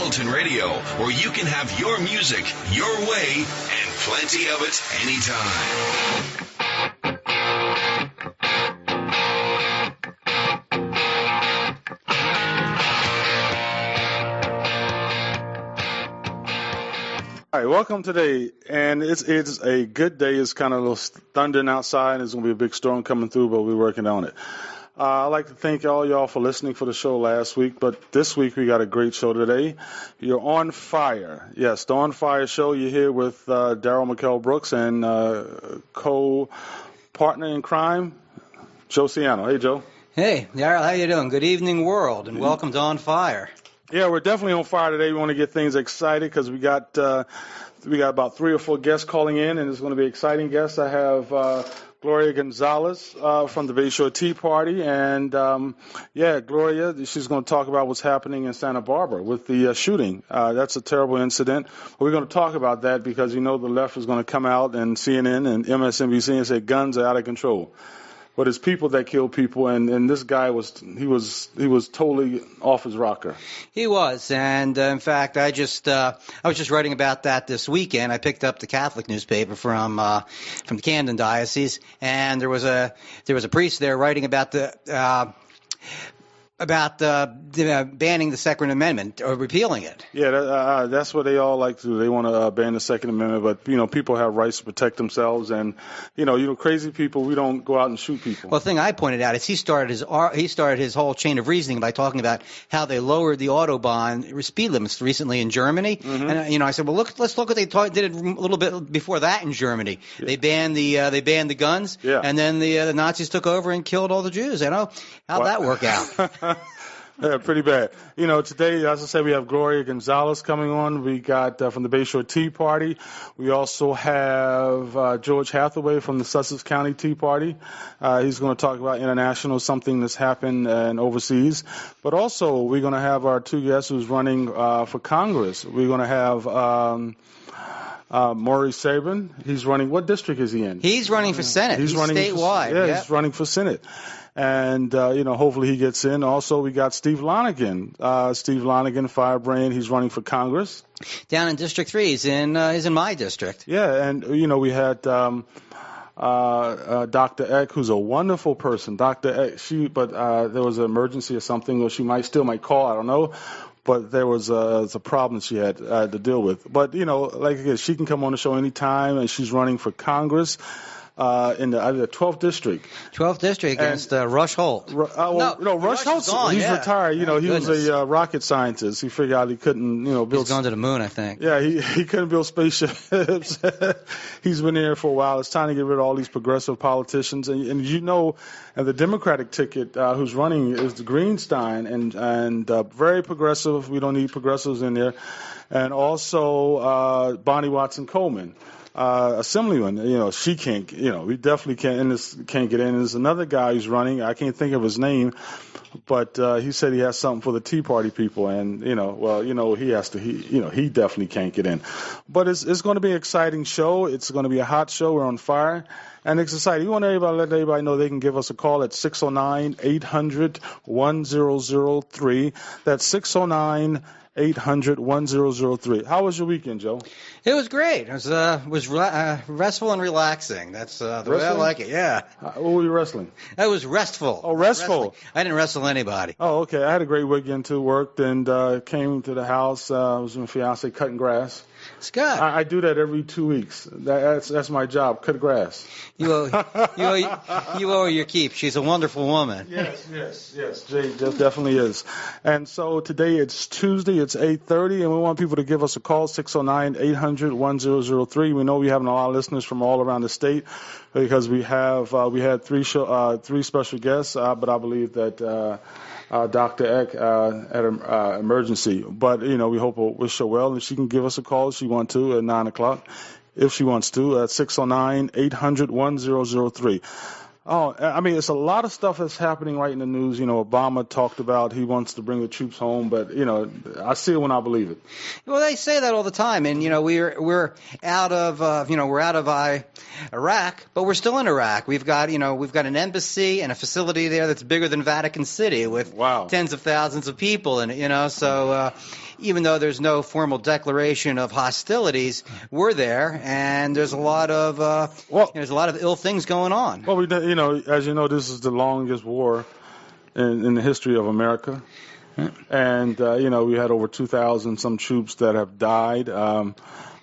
Carrollton Radio, where you can have your music your way and plenty of it anytime. All right, welcome today, and it's a good day. It's kind of a little thundering outside. There's going to be a big storm coming through, but we're working on it. I'd like to thank all y'all for listening for the show last week, but this week we got a great show today. You're on fire. Yes, the On Fire show. You're here with Daryl McKell Brooks and co-partner in crime, Joe Ciano. Hey, Joe. Hey, Daryl, how you doing? Good evening, world, and welcome to On Fire. Yeah, we're definitely on fire today. We want to get things excited because we got about 3 or 4 guests calling in, and it's going to be exciting guests. I have Gloria Gonzalez from the Bayshore Tea Party, and Gloria, she's going to talk about what's happening in Santa Barbara with the shooting. That's a terrible incident. We're going to talk about that because the left is going to come out and CNN and MSNBC and say guns are out of control. But it's people that kill people, and this guy was totally off his rocker. He was, and in fact, I was just writing about that this weekend. I picked up the Catholic newspaper from the Camden Diocese, and there was a priest there writing about banning the Second Amendment or repealing it. Yeah, that's what they all like to do. They want to ban the Second Amendment, but people have rights to protect themselves, and crazy people. We don't go out and shoot people. Well, the thing I pointed out is he started his whole chain of reasoning by talking about how they lowered the autobahn speed limits recently in Germany, and I said, well, let's look what they did a little bit before that in Germany. Yeah. They banned the guns, and then the Nazis took over and killed all the Jews. How'd that work out? Yeah, pretty bad. Today, as I said, we have Gloria Gonzalez coming on. We got from the Bayshore Tea Party. We also have George Hathaway from the Sussex County Tea Party. He's going to talk about international, something that's happened and overseas. But also, we're going to have our 2 guests who's running for Congress. We're going to have Maurice Sabrin. He's running. What district is he in? He's running for Senate. He's running statewide. He's running for Senate. And, hopefully he gets in. Also, we got Steve Lonegan. Steve Lonegan, Firebrand. He's running for Congress. Down in District 3. He's in my district. Yeah, and, we had Dr. Eck, who's a wonderful person. Dr. Eck, there was an emergency or something, or she might call. I don't know. But there was a problem she had to deal with. But, like again, she can come on the show anytime, and she's running for Congress. In the 12th district. 12th district against Rush Holt. Rush Holt's gone. He's retired. He goodness. was a rocket scientist. He figured out he couldn't, build. He's gone to the moon, I think. Yeah, he couldn't build spaceships. He's been there for a while. It's time to get rid of all these progressive politicians. And the Democratic ticket who's running is the Greenstein, and very progressive. We don't need progressives in there. And also Bonnie Watson Coleman. Assemblyman, she can't, we definitely can't get in. There's another guy who's running. I can't think of his name, but he said he has something for the Tea Party people, and he definitely can't get in. But it's going to be an exciting show. It's going to be a hot show. We're on fire. And it's exciting. We want to let everybody know they can give us a call at 609-800-1003. That's 609-800-1003. How was your weekend, Joe? It was great. It was restful and relaxing. That's the way I like it, yeah. What were you wrestling? It was restful. Oh, restful. I didn't wrestle anybody. Oh, okay. I had a great weekend, too. Worked and came to the house. I was with my fiance cutting grass. Scott. I do that every 2 weeks. That's my job, cut grass. You owe her your keep. She's a wonderful woman. Yes. Jay definitely is. And so today it's Tuesday, it's 8:30, and we want people to give us a call, 609-800-1003. We know we have a lot of listeners from all around the state because we had 3 special guests, but I believe that Dr. Eck at an emergency. But, we hope we'll wish her well, and she can give us a call if she wants to at 9 o'clock, if she wants to, at 609-800-1003. Oh, I mean, it's a lot of stuff that's happening right in the news. Obama talked about he wants to bring the troops home, but, I see it when I believe it. Well, they say that all the time, and, we're out of Iraq, but we're still in Iraq. We've got an embassy and a facility there that's bigger than Vatican City with tens of thousands of people in it, so even though there's no formal declaration of hostilities, we're there, and there's a lot of ill things going on. Well, as you know, this is the longest war in the history of America, and we had over 2,000 some troops that have died. I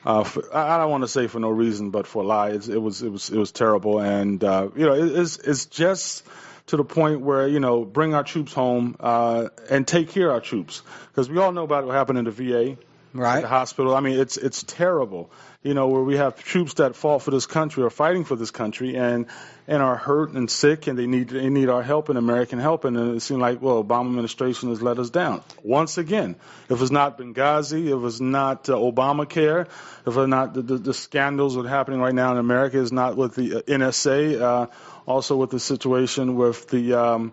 don't want to say for no reason, but for a lie. It was terrible, and it's just to the point where bring our troops home and take care of our troops, because we all know about what happened in the VA, right? The hospital. I mean, it's terrible. Where we have troops that fought for this country or fighting for this country and are hurt and sick, and they need our help and American help, and it seemed like, well, Obama administration has let us down once again. If it's not Benghazi, if it's not Obamacare, if it's not the scandals that are happening right now in America, is not with the NSA, also with the situation with the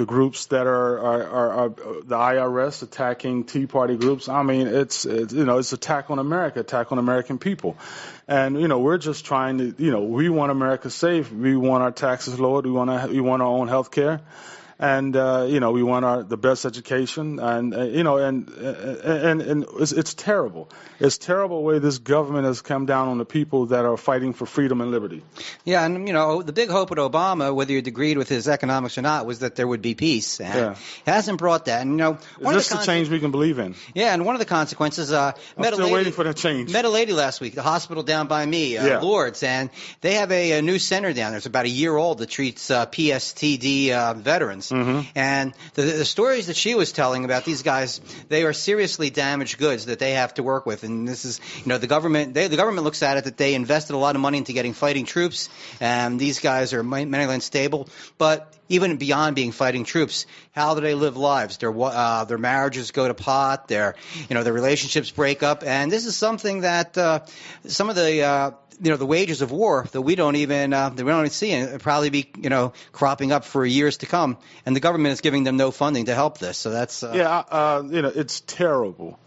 groups that are the IRS attacking Tea Party groups. I mean, it's attack on America, attack on American people. And, we're just trying to, we want America safe. We want our taxes lowered. We want our own health care. And, we want the best education. And it's terrible. It's terrible the way this government has come down on the people that are fighting for freedom and liberty. Yeah, and, the big hope with Obama, whether you agreed with his economics or not, was that there would be peace. And he hasn't brought that. And, is this the change we can believe in? Yeah, and one of the consequences, I'm still waiting for the change. Met a lady last week, the hospital down by me, Lourdes, and they have a new center down there. It's about a year old that treats PSTD veterans. Mm-hmm. And the stories that she was telling about these guys, they are seriously damaged goods that they have to work with. And this is, the government looks at it that they invested a lot of money into getting fighting troops, and these guys are mentally unstable. But even beyond being fighting troops, how do they live lives? Their marriages go to pot. Their relationships break up. And this is something that some of the the wages of war that we don't even see, and it'll probably be cropping up for years to come, and the government is giving them no funding to help this. So that's it's terrible.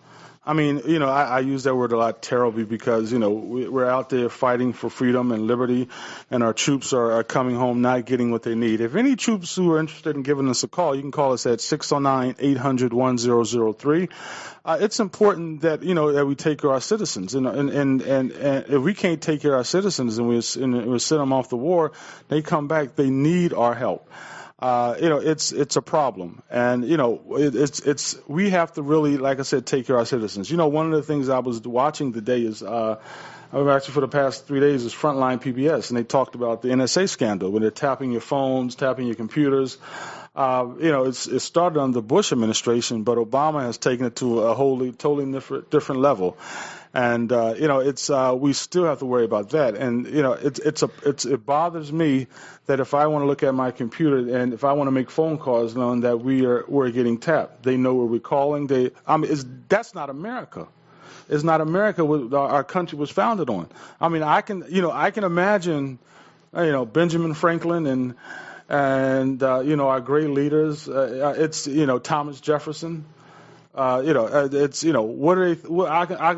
I mean, I use that word a lot, terribly, because, we're out there fighting for freedom and liberty, and our troops are coming home not getting what they need. If any troops who are interested in giving us a call, you can call us at 609-800-1003. It's important that, that we take care of our citizens. And if we can't take care of our citizens and we send them off the war, they come back, they need our help. It's a problem, and we have to really, like I said, take care of our citizens. One of the things I was watching today is I've actually for the past 3 days is Frontline PBS, and they talked about the NSA scandal when they're tapping your phones, tapping your computers. It started under the Bush administration, but Obama has taken it to a totally different level. And we still have to worry about that. And it bothers me that if I want to look at my computer and if I want to make phone calls, knowing that we're getting tapped, they know where we're calling. That's not America. It's not America. Our country was founded on. I mean, I can imagine, Benjamin Franklin and our great leaders. Thomas Jefferson. I can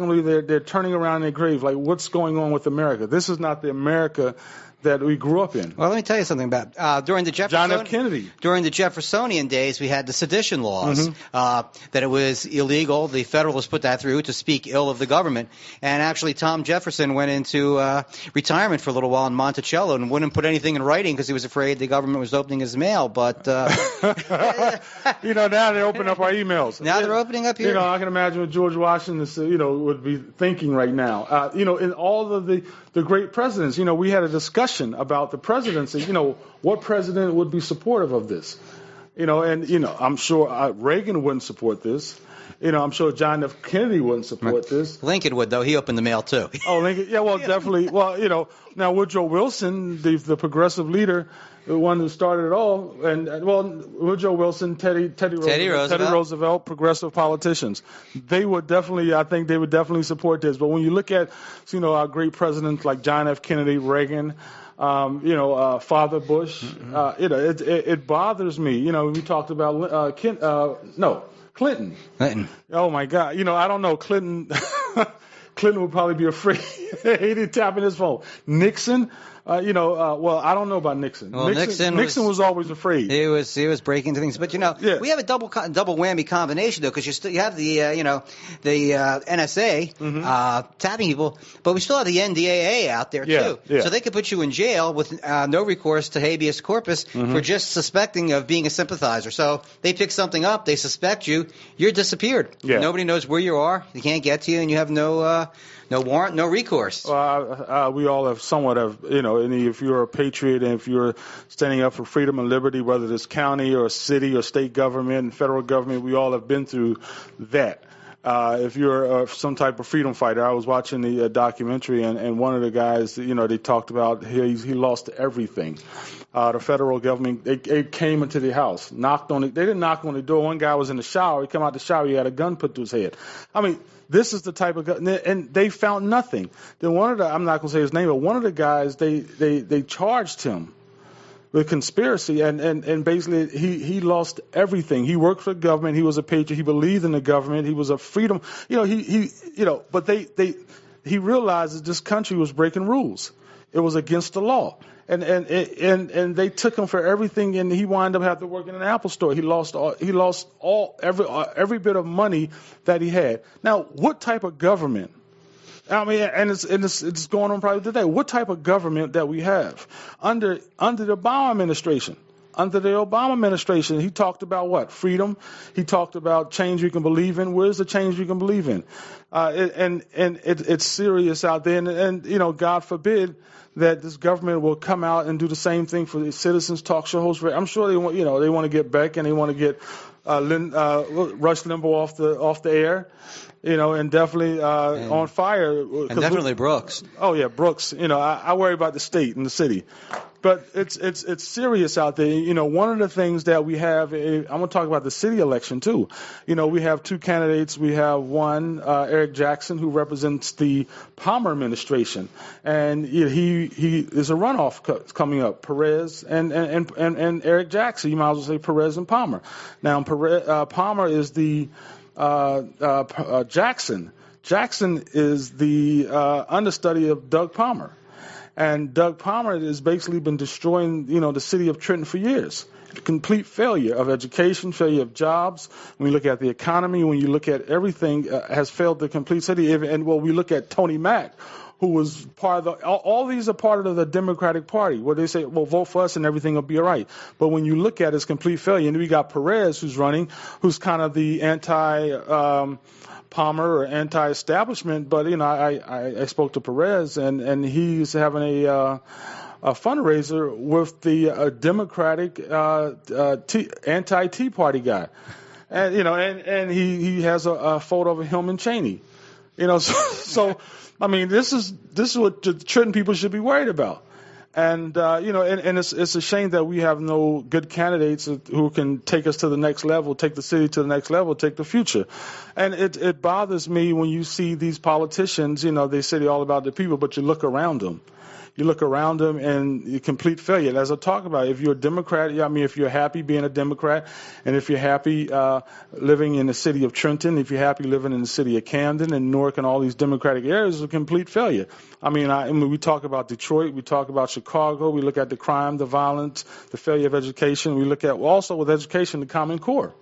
believe they're turning around in their grave, like, what's going on with America? This is not the America that we grew up in. Well, let me tell you something about during the John F. Kennedy. During the Jeffersonian days, we had the sedition laws, that it was illegal. The Federalists put that through to speak ill of the government. And actually, Tom Jefferson went into retirement for a little while in Monticello and wouldn't put anything in writing because he was afraid the government was opening his mail. But now they open up our emails. Now they're opening up here. I can imagine what George Washington, would be thinking right now. In all of the great presidents, we had a discussion about the presidency, what president would be supportive of this, I'm sure Reagan wouldn't support this. I'm sure John F. Kennedy wouldn't support this. Lincoln would, though. He opened the mail, too. Oh, Lincoln. Yeah, well, definitely. Well, now Woodrow Wilson, the progressive leader, the one who started it all, Woodrow Wilson, Teddy Roosevelt, progressive politicians. They would definitely, I think they would definitely support this. But when you look at, our great presidents like John F. Kennedy, Reagan, Father Bush, it bothers me. We talked about Clinton. Oh my God! I don't know. Clinton would probably be afraid. He didn't tap in his phone. Nixon, Well, I don't know about Nixon. Well, Nixon was always afraid. He was breaking into things, but we have a double whammy combination though, because you have the NSA tapping people, but we still have the NDAA out there too. Yeah. So they could put you in jail with no recourse to habeas corpus for just suspecting of being a sympathizer. So they pick something up, they suspect you, you're disappeared. Yeah. Nobody knows where you are. They can't get to you, and you have no warrant, no recourse. We all have somewhat of, and if you're a patriot and if you're standing up for freedom and liberty, whether it's county or city or state government and federal government, we all have been through that. If you're some type of freedom fighter, I was watching the documentary, and one of the guys, they talked about he lost everything. The federal government, they came into the house, knocked on it. They didn't knock on the door. One guy was in the shower. He came out the shower. He had a gun put to his head. I mean, this is the type of gun, and they found nothing. Then I'm not going to say his name, but one of the guys, they charged him with conspiracy, and basically he lost everything. He worked for the government. He was a patriot. He believed in the government. He was a freedom, but he realized that this country was breaking rules. It was against the law. And they took him for everything, and he wound up having to work in an Apple store. He lost every bit of money that he had. Now, what type of government? I mean, and it's going on probably today. What type of government that we have under the Obama administration? Under the Obama administration, he talked about what? Freedom. He talked about change you can believe in. Where's the change you can believe in? It's serious out there, and God forbid that this government will come out and do the same thing for the citizens talk show hosts. I'm sure they want to get Beck, and they want to get Rush Limbaugh off the air, and definitely OnFire. And definitely Brooks. Oh yeah, Brooks. I worry about the state and the city, but it's serious out there. One of the things that we have, I'm going to talk about the city election too. We have two candidates. We have one, Eric Jackson, who represents the Palmer administration, and he is a runoff coming up. Perez and Eric Jackson. You might as well say Perez and Palmer. Now, Palmer is the Jackson. Jackson is the understudy of Doug Palmer. And Doug Palmer has basically been destroying, the city of Trenton for years. Complete failure of education, failure of jobs. When you look at the economy, when you look at everything, has failed the complete city. And we look at Tony Mack, who was part of all these are part of the Democratic Party, where they say, well, vote for us and everything will be all right. But when you look at his complete failure, and we got Perez who's running, who's kind of the Palmer or anti-establishment, but I spoke to Perez, and he's having a fundraiser with the Democratic anti-Tea Party guy, and he has a photo of him and Cheney, so I mean this is what the Trenton people should be worried about. And and it's a shame that we have no good candidates who can take us to the next level, take the city to the next level, take the future. And it bothers me when you see these politicians, they say they're all about the people, but you look around them. You look around them and you complete failure. As I talk about, if you're a Democrat, if you're happy being a Democrat, and if you're happy living in the city of Trenton, if you're happy living in the city of Camden and Newark and all these Democratic areas, it's a complete failure. I mean, we talk about Detroit, we talk about Chicago, we look at the crime, the violence, the failure of education. We look at also with education, the Common Core.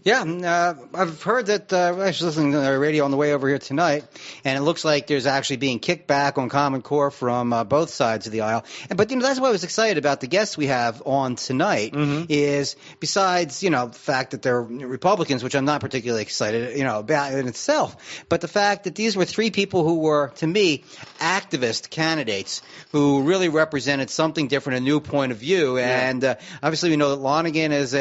Yeah, I've heard that. I was listening to the radio on the way over here tonight, and it looks like there's actually being kickback on Common Core from both sides of the aisle. But that's why I was excited about the guests we have on tonight. Is besides the fact that they're Republicans, which I'm not particularly excited about in itself, but the fact that these were three people who were, to me, activist candidates who really represented something different, a new point of view. Yeah. And obviously, we know that Longegan is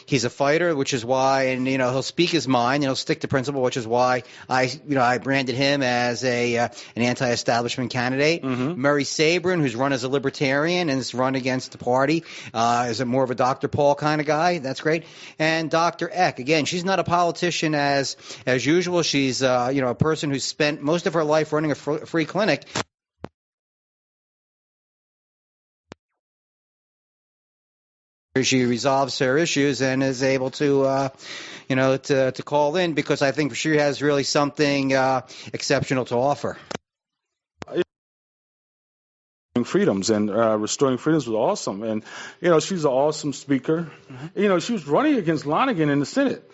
he's a fighter, which is why. And he'll speak his mind and he'll stick to principle, which is why I branded him as an anti-establishment candidate. Mary Sabrin, who's run as a libertarian and has run against the party, is more of a Dr. Paul kind of guy. That's great. And Dr. Eck, again, she's not a politician as usual. She's a person who's spent most of her life running a free clinic. She resolves her issues and is able to, to call in because I think she has really something exceptional to offer. restoring freedoms, and restoring freedoms was awesome. And she's an awesome speaker. Mm-hmm. She was running against Longegan in the Senate.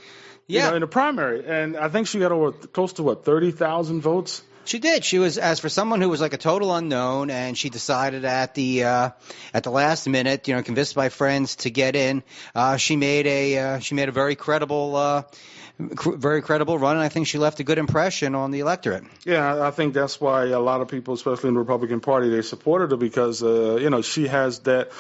Yeah, in the primary, and I think she got over close to 30,000 votes. She did. She was, as for someone who was like a total unknown, and she decided at the last minute, convinced by friends to get in. She made a very credible run, and I think she left a good impression on the electorate. Yeah, I think that's why a lot of people, especially in the Republican Party, they supported her because she has that.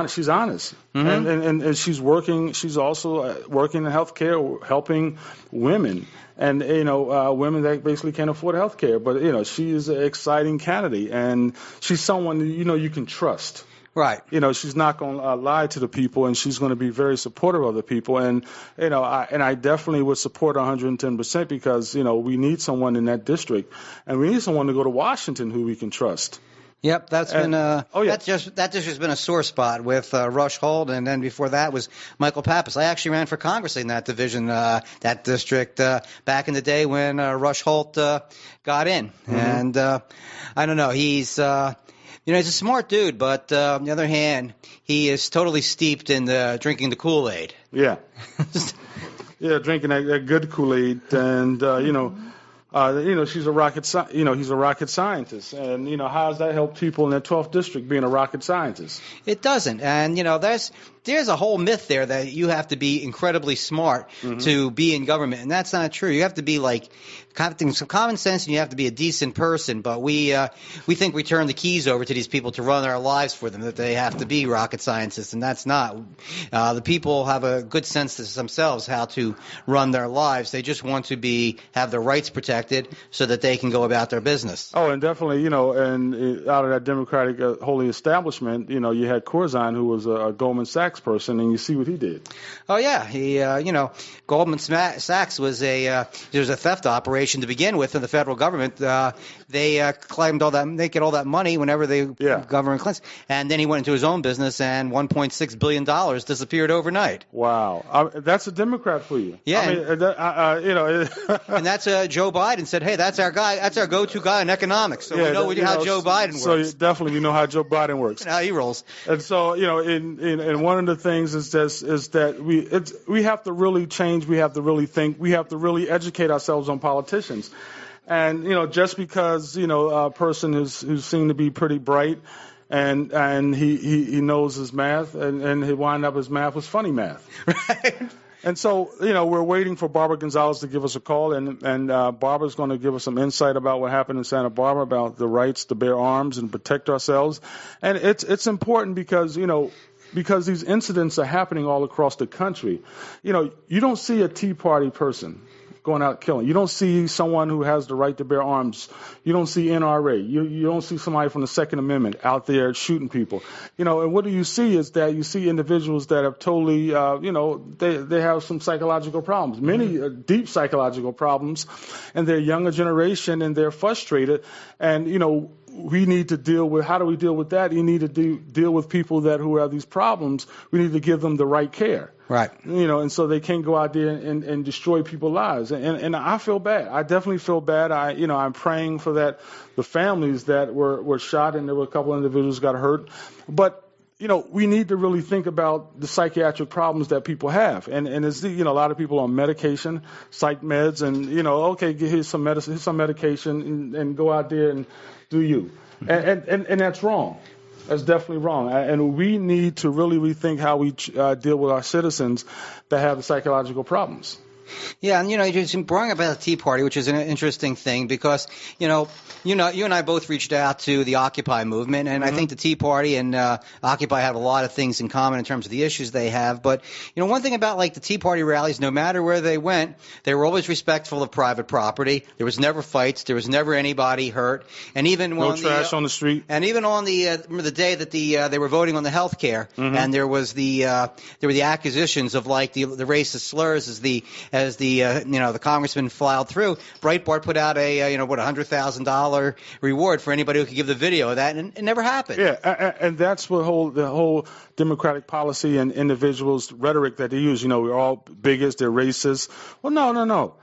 She's honest, mm-hmm. and she's working. She's also working in healthcare, helping women. And, women that basically can't afford health care. But, she is an exciting candidate, and she's someone, you can trust. Right. She's not going to lie to the people, and she's going to be very supportive of the people. And, I definitely would support 110% because, we need someone in that district. And we need someone to go to Washington who we can trust. Yep, that's been that just has been a sore spot with Rush Holt, and then before that was Michael Pappas. I actually ran for Congress in that division, that district, back in the day when Rush Holt got in. Mm-hmm. And I don't know, he's he's a smart dude, but on the other hand, he is totally steeped in drinking the Kool-Aid. Yeah, yeah, drinking that good Kool-Aid, and she's a he's a rocket scientist, and how does that help people in that 12th district being a rocket scientist? It doesn't, and there's a whole myth there that you have to be incredibly smart mm-hmm. to be in government, and that's not true. You have to be having some common sense, and you have to be a decent person. But we think we turn the keys over to these people to run our lives for them, that they have to be rocket scientists, and that's not. The people have a good sense to themselves how to run their lives. They just want to have their rights protected so that they can go about their business. Oh, and definitely, and out of that Democratic holy establishment, you had Corzine, who was a Goldman Sachs person, and you see what he did. Oh yeah, he Goldman Sachs was there was a theft operation to begin with in the federal government. They claimed they get all that money whenever they government Clinton, and then he went into his own business, and $1.6 billion disappeared overnight. Wow, that's a Democrat for you. Yeah, I mean, and that's Joe Biden said, hey, that's our guy, that's our go-to guy in economics. So we know how Joe Biden works. So definitely you know how Joe Biden works. How he rolls. And so and one of the things is that we have to really change. We have to really think. We have to really educate ourselves on politicians. And just because a person who's seen to be pretty bright, and he knows his math, and he wind up his math was funny math. Right. And so, we're waiting for Barbara Gonzalez to give us a call, and Barbara's going to give us some insight about what happened in Santa Barbara, about the rights to bear arms and protect ourselves. And it's important because these incidents are happening all across the country. You don't see a Tea Party person going out killing. You don't see someone who has the right to bear arms. You don't see NRA. You don't see somebody from the Second Amendment out there shooting people. And what do you see is that you see individuals that have totally, they have some psychological problems, many deep psychological problems, and they're younger generation, and they're frustrated. And, we need to deal with, how do we deal with that? You need to deal with people who have these problems. We need to give them the right care. Right. And so they can't go out there and destroy people's lives. And I feel bad. I definitely feel bad. I'm praying for the families that were shot, and there were a couple of individuals who got hurt. But, we need to really think about the psychiatric problems that people have. And there's, a lot of people on medication, psych meds, and, okay, here's some medicine, here's some medication, and go out there and do you. And that's wrong. That's definitely wrong. And we need to really rethink how we deal with our citizens that have the psychological problems. Yeah, and you just brought up the Tea Party, which is an interesting thing because you and I both reached out to the Occupy movement, and I think the Tea Party and Occupy have a lot of things in common in terms of the issues they have. But one thing about the Tea Party rallies, no matter where they went, they were always respectful of private property. There was never fights. There was never anybody hurt. And even no trash on the street. And even on the day that they were voting on the health care, and there were the accusations of the racist slurs as the congressman filed through, Breitbart put out a $100,000 reward for anybody who could give the video of that, and it never happened. Yeah, and that's the whole Democratic policy and individuals' rhetoric that they use. We're all bigots, they're racist. Well, no.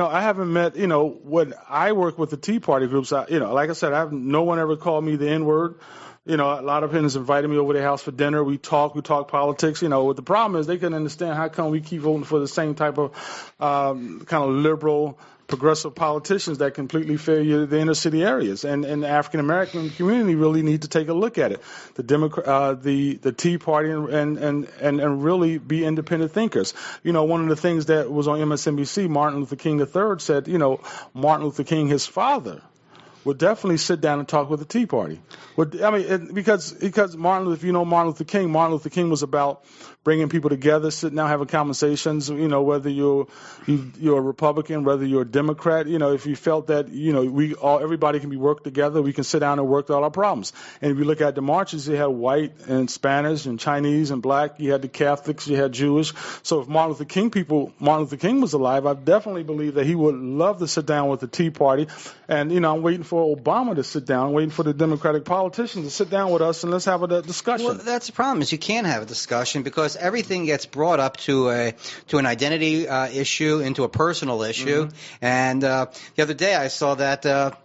I haven't met, when I work with the Tea Party groups, like I said, no one ever called me the N-word. You know, a lot of parents invited me over to their house for dinner. We talk politics. You know, what the problem is they couldn't understand how come we keep voting for the same type of kind of liberal, progressive politicians that completely fail the inner city areas. And the African American community really need to take a look at it. The Tea Party and really be independent thinkers. You know, one of the things that was on MSNBC, Martin Luther King III said, you know, Martin Luther King, his father, would definitely sit down and talk with the Tea Party. Because Martin Luther King was about bringing people together, sitting down, having conversations. You know, whether you're a Republican, whether you're a Democrat. You know, if you felt that everybody can be worked together, we can sit down and work out our problems. And if you look at the marches, you had white and Spanish and Chinese and black. You had the Catholics, you had Jewish. So if Martin Luther King was alive, I definitely believe that he would love to sit down with the Tea Party. And I'm waiting for Obama to sit down, waiting for the Democratic politicians to sit down with us and let's have a discussion. Well, that's the problem is you can't have a discussion because everything gets brought up to an identity issue, into a personal issue. Mm-hmm. And the other day I saw that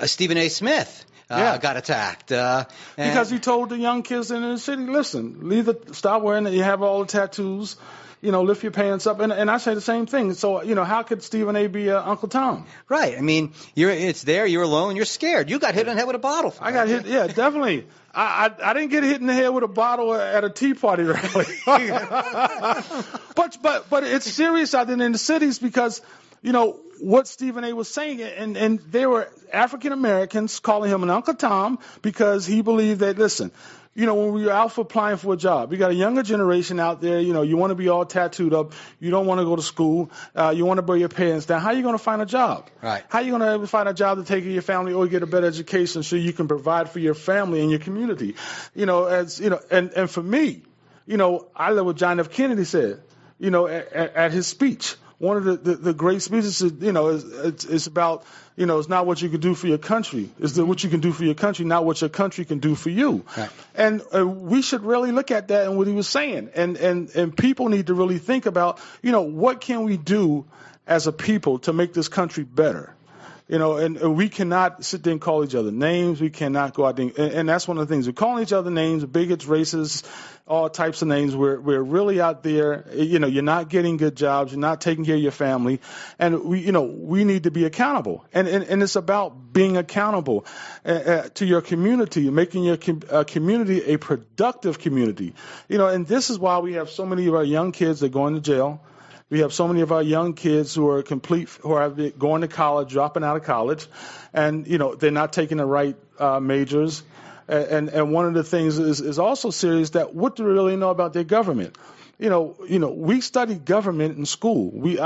Stephen A. Smith got attacked. Because he told the young kids in the city, listen, stop wearing it. You have all the tattoos. Lift your pants up. And I say the same thing. So, how could Stephen A. be Uncle Tom? Right. I mean, it's there. You're alone. You're scared. You got hit in the head with a bottle. I got hit. Yeah, definitely. I didn't get hit in the head with a bottle at a Tea Party rally. But it's serious out there in the cities because, what Stephen A. was saying, and there were African Americans calling him an Uncle Tom because he believed that, listen, when we were out for applying for a job, we got a younger generation out there, you want to be all tattooed up. You don't want to go to school. You want to wear your pants down. How are you going to find a job? Right. How are you going to find a job to take care of your family or get a better education so you can provide for your family and your community? And for me, I love what John F. Kennedy said, at his speech. One of the great speeches, it's about, it's not what you can do for your country. It's what you can do for your country, not what your country can do for you. Right. And we should really look at that and what he was saying. And people need to really think about, what can we do as a people to make this country better? And we cannot sit there and call each other names. We cannot go out there. And that's one of the things. We're calling each other names, bigots, racists, all types of names. We're really out there. You're not getting good jobs. You're not taking care of your family. And we need to be accountable. And it's about being accountable to your community, making your community a productive community. And this is why we have so many of our young kids that go into jail. We have so many of our young kids who are going to college, dropping out of college, and they're not taking the right majors. And one of the things is also serious that what do we really know about their government? We studied government in school. We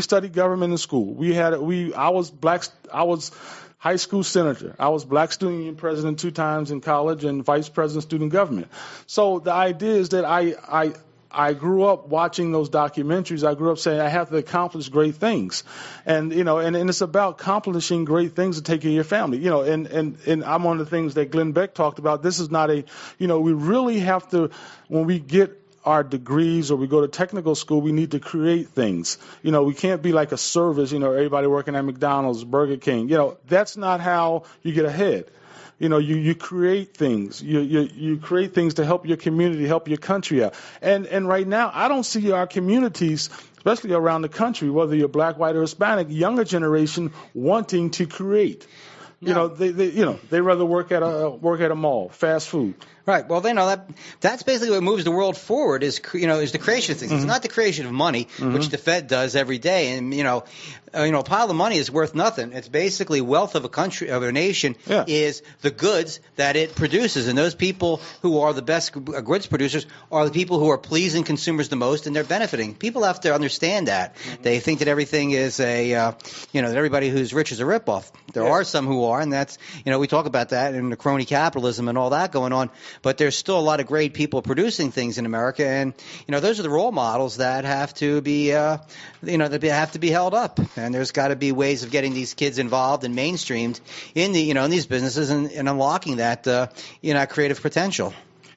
studied government in school. I was high school senator. I was Black Student Union president 2 times in college and vice president student government. So the idea is that I grew up watching those documentaries. I grew up saying I have to accomplish great things. And it's about accomplishing great things to take care of your family. And I'm one of the things that Glenn Beck talked about. This is not we really have to, when we get our degrees or we go to technical school, we need to create things. We can't be like a service, everybody working at McDonald's, Burger King. That's not how you get ahead. You create things. You create things to help your community, help your country out. And right now, I don't see our communities, especially around the country, whether you're black, white, or Hispanic, younger generation wanting to create. No. They rather work at a mall, fast food. Right. Well, that's basically what moves the world forward is the creation of things. Mm-hmm. It's not the creation of money, mm-hmm. which the Fed does every day. And a pile of money is worth nothing. It's basically wealth of a country, of a nation, is the goods that it produces. And those people who are the best goods producers are the people who are pleasing consumers the most, and they're benefiting. People have to understand that. Mm-hmm. They think that everything is that everybody who's rich is a ripoff. There are some who are, and that's we talk about that in the crony capitalism and all that going on. But there's still a lot of great people producing things in America, and those are the role models that have to be that have to be held up. And there's got to be ways of getting these kids involved and mainstreamed in the in these businesses and unlocking that creative potential.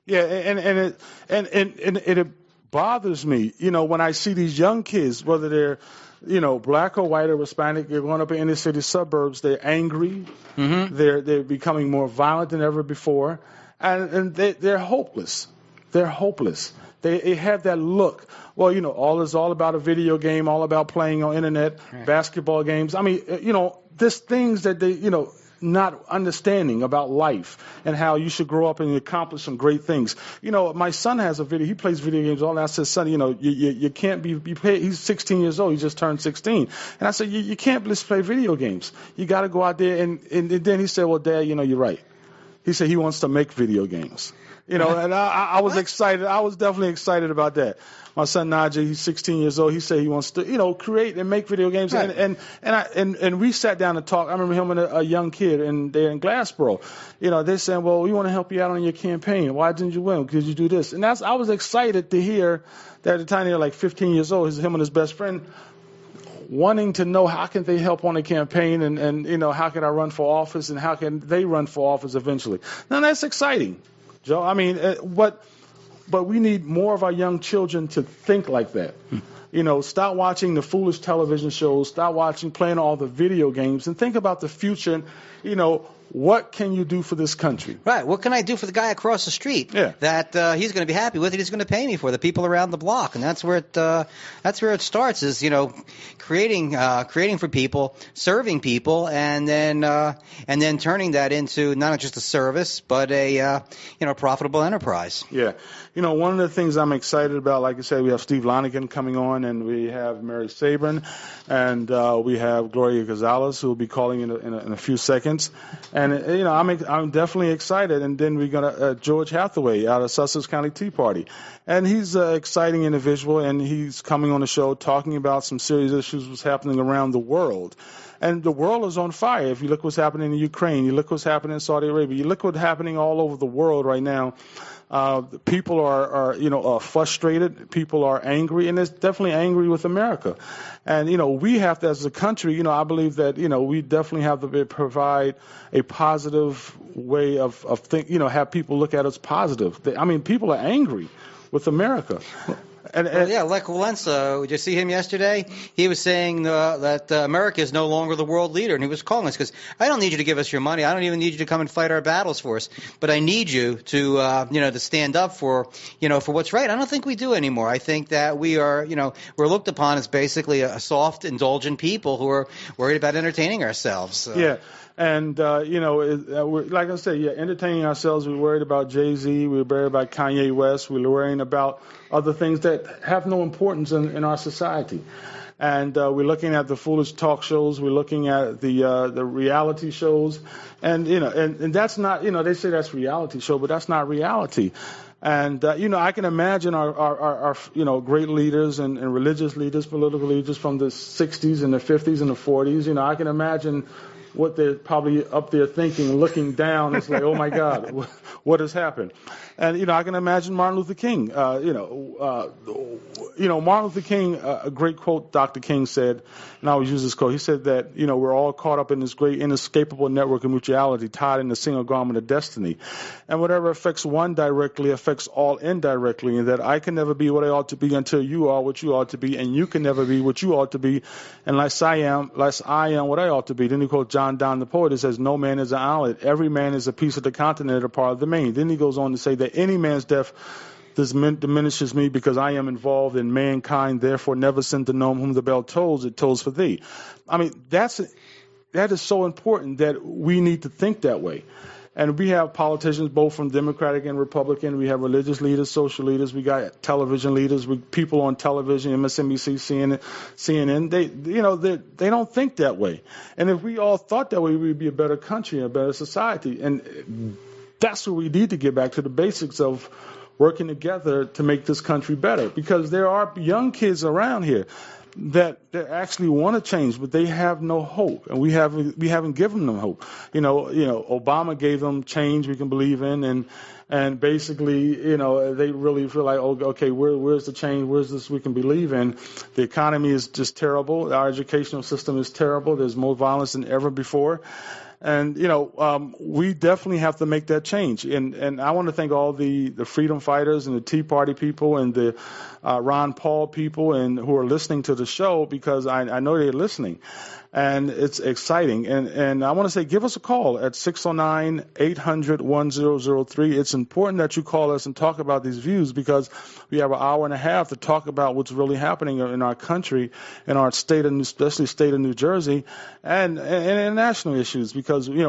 Yeah, and it bothers me, when I see these young kids, whether they're black or white or Hispanic, they're going up in inner city suburbs. They're angry. Mm-hmm. They're becoming more violent than ever before, and they're hopeless. They're hopeless. They have that look. Well, all about a video game, all about playing on internet, right. Basketball games. I mean, there's things that they, not understanding about life and how you should grow up and accomplish some great things. My son has he plays video games all that. I said, son, you can't he's 16 years old. He just turned 16. And I said, you can't just play video games. You got to go out there. And then he said, well, Dad, you're right. He said he wants to make video games. And I was excited. I was definitely excited about that. My son Najee, he's 16 years old. He said he wants to, create and make video games. Right. And we sat down and talked. I remember him and a young kid, and they're in Glassboro. They're saying, well, we want to help you out on your campaign. Why didn't you win? Because you do this. And I was excited to hear that at the time they were like 15 years old, him and his best friend wanting to know how can they help on the campaign and how can I run for office and how can they run for office eventually. Now, that's exciting, Joe. I mean, but we need more of our young children to think like that. Stop watching the foolish television shows, stop playing all the video games, and think about the future. And, what can you do for this country? Right. What can I do for the guy across the street that he's going to be happy with? He's going to pay me for the people around the block, and that's where it starts. Is creating for people, serving people, and then turning that into not just a service but a profitable enterprise. Yeah. One of the things I'm excited about, like I said, we have Steve Lonegan coming on, and we have Mayor Sabrin, and we have Gloria Gonzalez, who will be calling in a few seconds. And I'm definitely excited. And then we got George Hathaway out of Sussex County Tea Party, and he's an exciting individual, and he's coming on the show talking about some serious issues that's happening around the world. And the world is on fire. If you look what's happening in Ukraine, you look what's happening in Saudi Arabia, you look what's happening all over the world right now. People are frustrated. People are angry, and it's definitely angry with America. And we have to, as a country, I believe that we definitely have to provide a positive way of thinking. Have people look at us positive. People are angry with America. Lech Walesa, did you see him yesterday? He was saying that America is no longer the world leader, and he was calling us because I don't need you to give us your money. I don't even need you to come and fight our battles for us, but I need you to to stand up for for what's right. I don't think we do anymore. I think that we are we're looked upon as basically a soft, indulgent people who are worried about entertaining ourselves. Yeah. And, we're, like I said, entertaining ourselves. We're worried about Jay-Z. We're worried about Kanye West. We're worrying about other things that have no importance in our society. And we're looking at the foolish talk shows. We're looking at the reality shows. And, and that's not, they say that's reality show, but that's not reality. And, I can imagine our great leaders and religious leaders, political leaders from the 60s and the 50s and the 40s. I can imagine what they're probably up there thinking, looking down. It's like, oh, my God, what has happened? And, I can imagine Martin Luther King. Martin Luther King, a great quote Dr. King said, and I always use this quote. He said that, we're all caught up in this great inescapable network of mutuality tied in a single garment of destiny. And whatever affects one directly affects all indirectly, and that I can never be what I ought to be until you are what you ought to be, and you can never be what you ought to be unless I am what I ought to be. Then he quotes John Donne, the poet. It says, no man is an island. Every man is a piece of the continent, a part of the main. Then he goes on to say that any man's death diminishes me because I am involved in mankind, therefore never send to know whom the bell tolls, it tolls for thee. That is so important that we need to think that way. And we have politicians both from Democratic and Republican. We have religious leaders, social leaders. We got television leaders. People on television, MSNBC, CNN. They don't think that way. And if we all thought that way, we'd be a better country, a better society. And that's what we need to get back to, the basics of working together to make this country better. Because there are young kids around here that actually want to change, but they have no hope, and we haven't given them hope. Obama gave them change we can believe in, and basically, they really feel like, oh, okay, where's the change? Where's this we can believe in? The economy is just terrible. Our educational system is terrible. There's more violence than ever before. And, we definitely have to make that change. And I want to thank all the freedom fighters and the Tea Party people and the Ron Paul people and who are listening to the show, because I know they're listening. And it's exciting. And I want to say, give us a call at 609-800-1003. It's important that you call us and talk about these views, because we have an hour and a half to talk about what's really happening in our country, in our state, and especially state of New Jersey, and international issues, because, we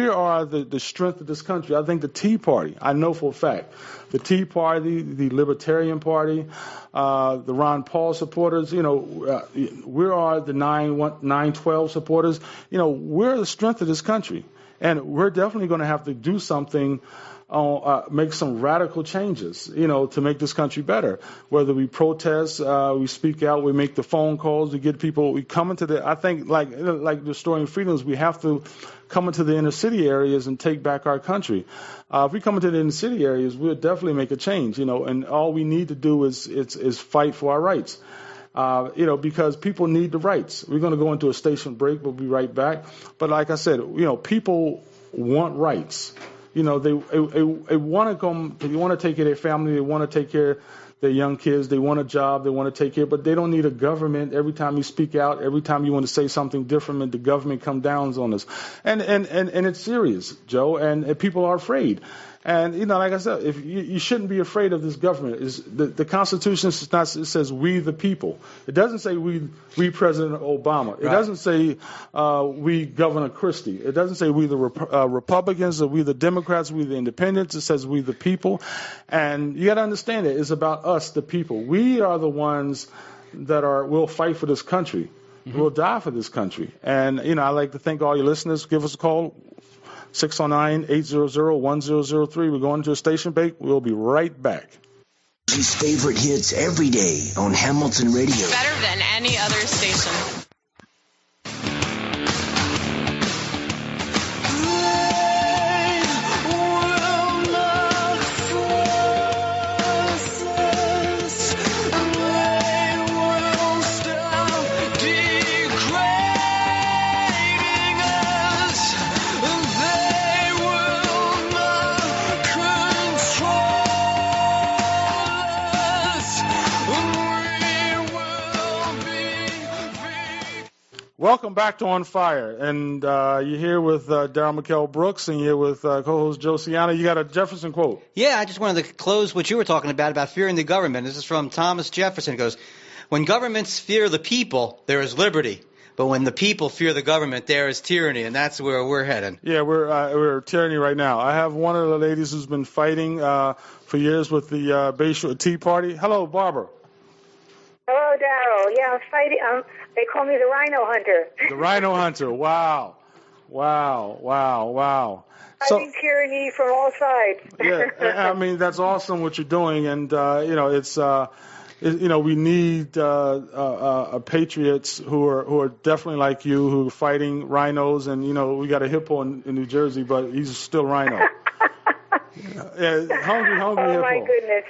are the strength of this country. I think the Tea Party, I know for a fact, the Tea Party, the Libertarian Party, the Ron Paul supporters, we are the 912 supporters. We're the strength of this country, and we're definitely going to have to do something, make some radical changes, to make this country better. Whether we protest, we speak out, we make the phone calls, we get people, we come into I think like restoring freedoms, we have to come into the inner city areas and take back our country. If we come into the inner city areas, we'll definitely make a change, and all we need to do is fight for our rights. Because people need the rights. We're going to go into a station break. We'll be right back. But like I said, people want rights. They want to come. They want to take care of their family. They want to take care of their young kids. They want a job. They want to take care. But they don't need a government. Every time you speak out, every time you want to say something different, the government comes down on us. And it's serious, Joe. And people are afraid. And, like I said, if you shouldn't be afraid of this government. The Constitution it says we the people. It doesn't say we President Obama. It doesn't say we Governor Christie. It doesn't say we the Republicans or we the Democrats, we the Independents. It says we the people. And you got to understand it. It's about us, the people. We are the ones that will fight for this country. Mm-hmm. We'll die for this country. And, I'd like to thank all your listeners. Give us a call. 609-800-1003. We're going to a station break. We'll be right back. His favorite hits every day on Hamilton Radio. Better than any other station. Welcome back to OnFire, and you're here with Darryl McKell Brooks, and you're here with co-host Joe Ciano. You got a Jefferson quote. Yeah, I just wanted to close what you were talking about fearing the government. This is from Thomas Jefferson. It goes, when governments fear the people, there is liberty. But when the people fear the government, there is tyranny, and that's where we're heading. Yeah, we're tyranny right now. I have one of the ladies who's been fighting for years with the Bayshore Tea Party. Hello, Barbara. Hello, Darryl. Yeah, I'm fighting. They call me the Rhino Hunter. The Rhino Hunter. Wow. Fighting tyranny from all sides. Yeah, I mean, that's awesome what you're doing, and it's. We need patriots who are definitely like you, who are fighting rhinos, and we got a hippo in New Jersey, but he's still rhino. Hungry oh, hippo. My goodness.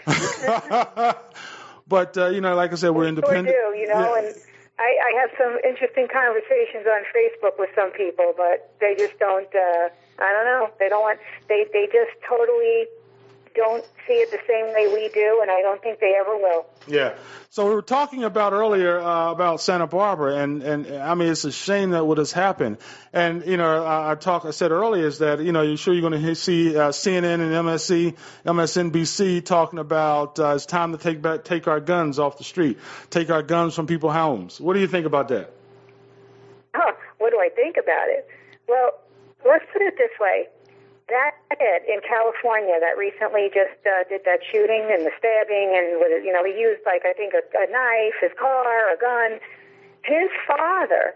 But like I said, we're independent. Sure do, and I have some interesting conversations on Facebook with some people, but they just don't. I don't know. They don't want. They just totally don't see it the same way we do, and I don't think they ever will. Yeah. So we were talking about earlier about Santa Barbara, and I mean, it's a shame that what has happened. And I said earlier is that you're sure you're going to see CNN and MSNBC talking about it's time to take our guns off the street, take our guns from people's homes. What do you think about that? What do I think about it? Well, let's put it this way. That kid in California that recently just did that shooting and the stabbing, and he used I think a knife, his car, a gun. His father.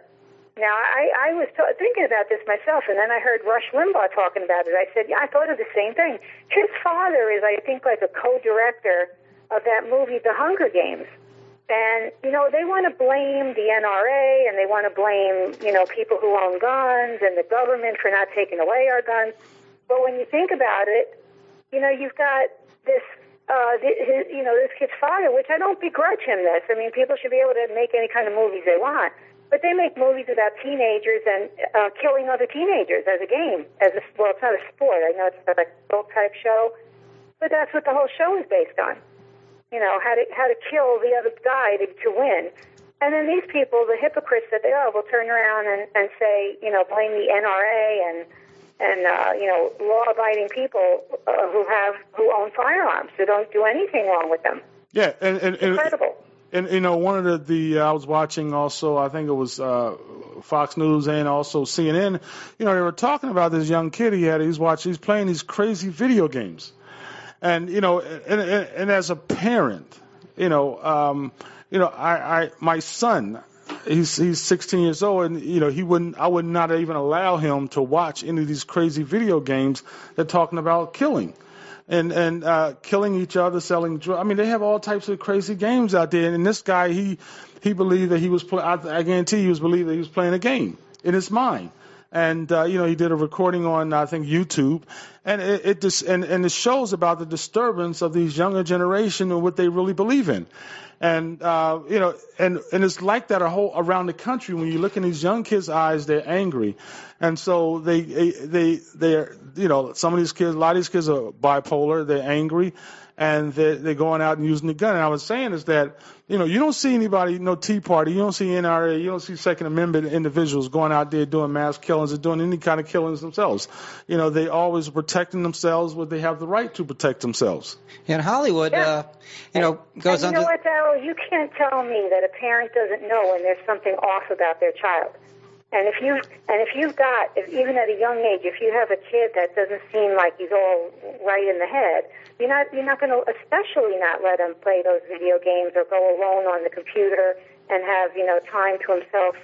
Now I was thinking about this myself, and then I heard Rush Limbaugh talking about it. I said, yeah, I thought of the same thing. His father is, I think, like a co-director of that movie, The Hunger Games. And, they want to blame the NRA, and they want to blame, people who own guns and the government for not taking away our guns. But when you think about it, you've got this, this kid's father, which I don't begrudge him this. I mean, people should be able to make any kind of movies they want. But they make movies about teenagers and killing other teenagers as a game. Well, it's not a sport. I know it's like a sport-type show, but that's what the whole show is based on. You know, how to kill the other guy to win. And then these people, the hypocrites that they are, will turn around and say, you know, blame the NRA and you know, law-abiding people who own firearms, who don't do anything wrong with them. Yeah, and incredible. And you know, one of the I was watching also, I think it was Fox News and also CNN. You know, they were talking about this young kid he's playing these crazy video games, and you know, and as a parent, you know, my son. He's 16 years old, and you know I would not even allow him to watch any of these crazy video games that talking about killing, and killing each other, selling drugs. I mean, they have all types of crazy games out there. And this guy, he believed that he was I guarantee he was believing that he was playing a game in his mind. And you know, he did a recording on I think YouTube, and it shows about the disturbance of these younger generation and what they really believe in. And you know, and it's like that around the country. When you look in these young kids' eyes, they're angry, and so they're you know, some of these kids, a lot of these kids are bipolar. They're angry, and they're going out and using the gun. And I was saying is that, you know, you don't see anybody, no Tea Party, you don't see NRA, you don't see Second Amendment individuals going out there doing mass killings or doing any kind of killings themselves. You know, they always protecting themselves where they have the right to protect themselves. In Hollywood, you know, goes on. You know what, Darryl? You can't tell me that a parent doesn't know when there's something off about their child. And if you've got, even at a young age, if you have a kid that doesn't seem like he's all right in the head, you're not going to, especially not let him play those video games or go alone on the computer and have, you know, time to himself,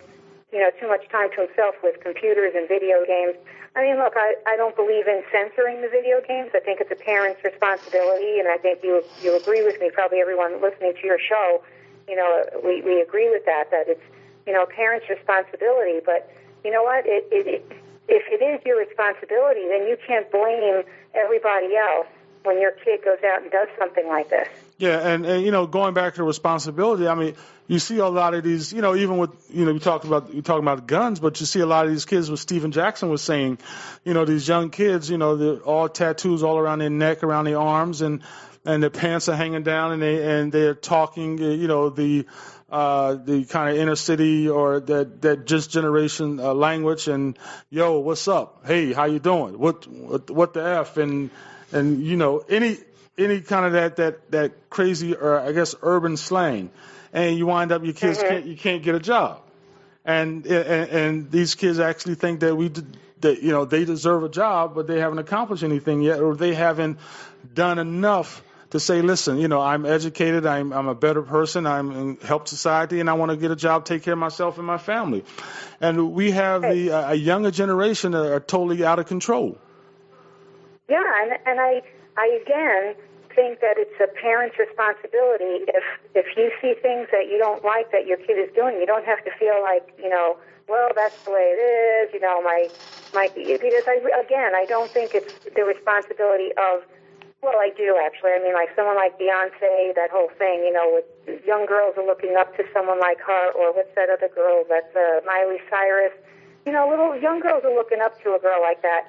you know, too much time to himself with computers and video games. I mean, look, I don't believe in censoring the video games. I think it's a parent's responsibility, and I think you agree with me. Probably everyone listening to your show, you know, we agree with that it's, you know, a parent's responsibility. But you know what? If it is your responsibility, then you can't blame everybody else when your kid goes out and does something like this. Yeah, and you know, going back to responsibility, I mean, you see a lot of these, you know, even with, you know, you talking about guns, but you see a lot of these kids, what Stephen Jackson was saying, you know, these young kids, you know, they're all tattoos all around their neck, around their arms, and their pants are hanging down, and they're talking, you know, the kind of inner city or that just generation language, and yo, what's up? Hey, how you doing? What the F? And you know, any kind of that crazy, or I guess urban slang, and you wind up your kids can't get a job, and these kids actually think that you know, they deserve a job, but they haven't accomplished anything yet, or they haven't done enough to say, listen, you know, I'm educated, I'm a better person, I'm help society, and I want to get a job, take care of myself and my family. And we have a younger generation that are totally out of control. Yeah, and I again think that it's a parent's responsibility. If you see things that you don't like that your kid is doing, you don't have to feel like, you know, well, that's the way it is, you know, because I don't think it's the responsibility of. Well, I do, actually. I mean, like someone like Beyonce, that whole thing, you know, with young girls are looking up to someone like her, or what's that other girl, that's Miley Cyrus. You know, little young girls are looking up to a girl like that.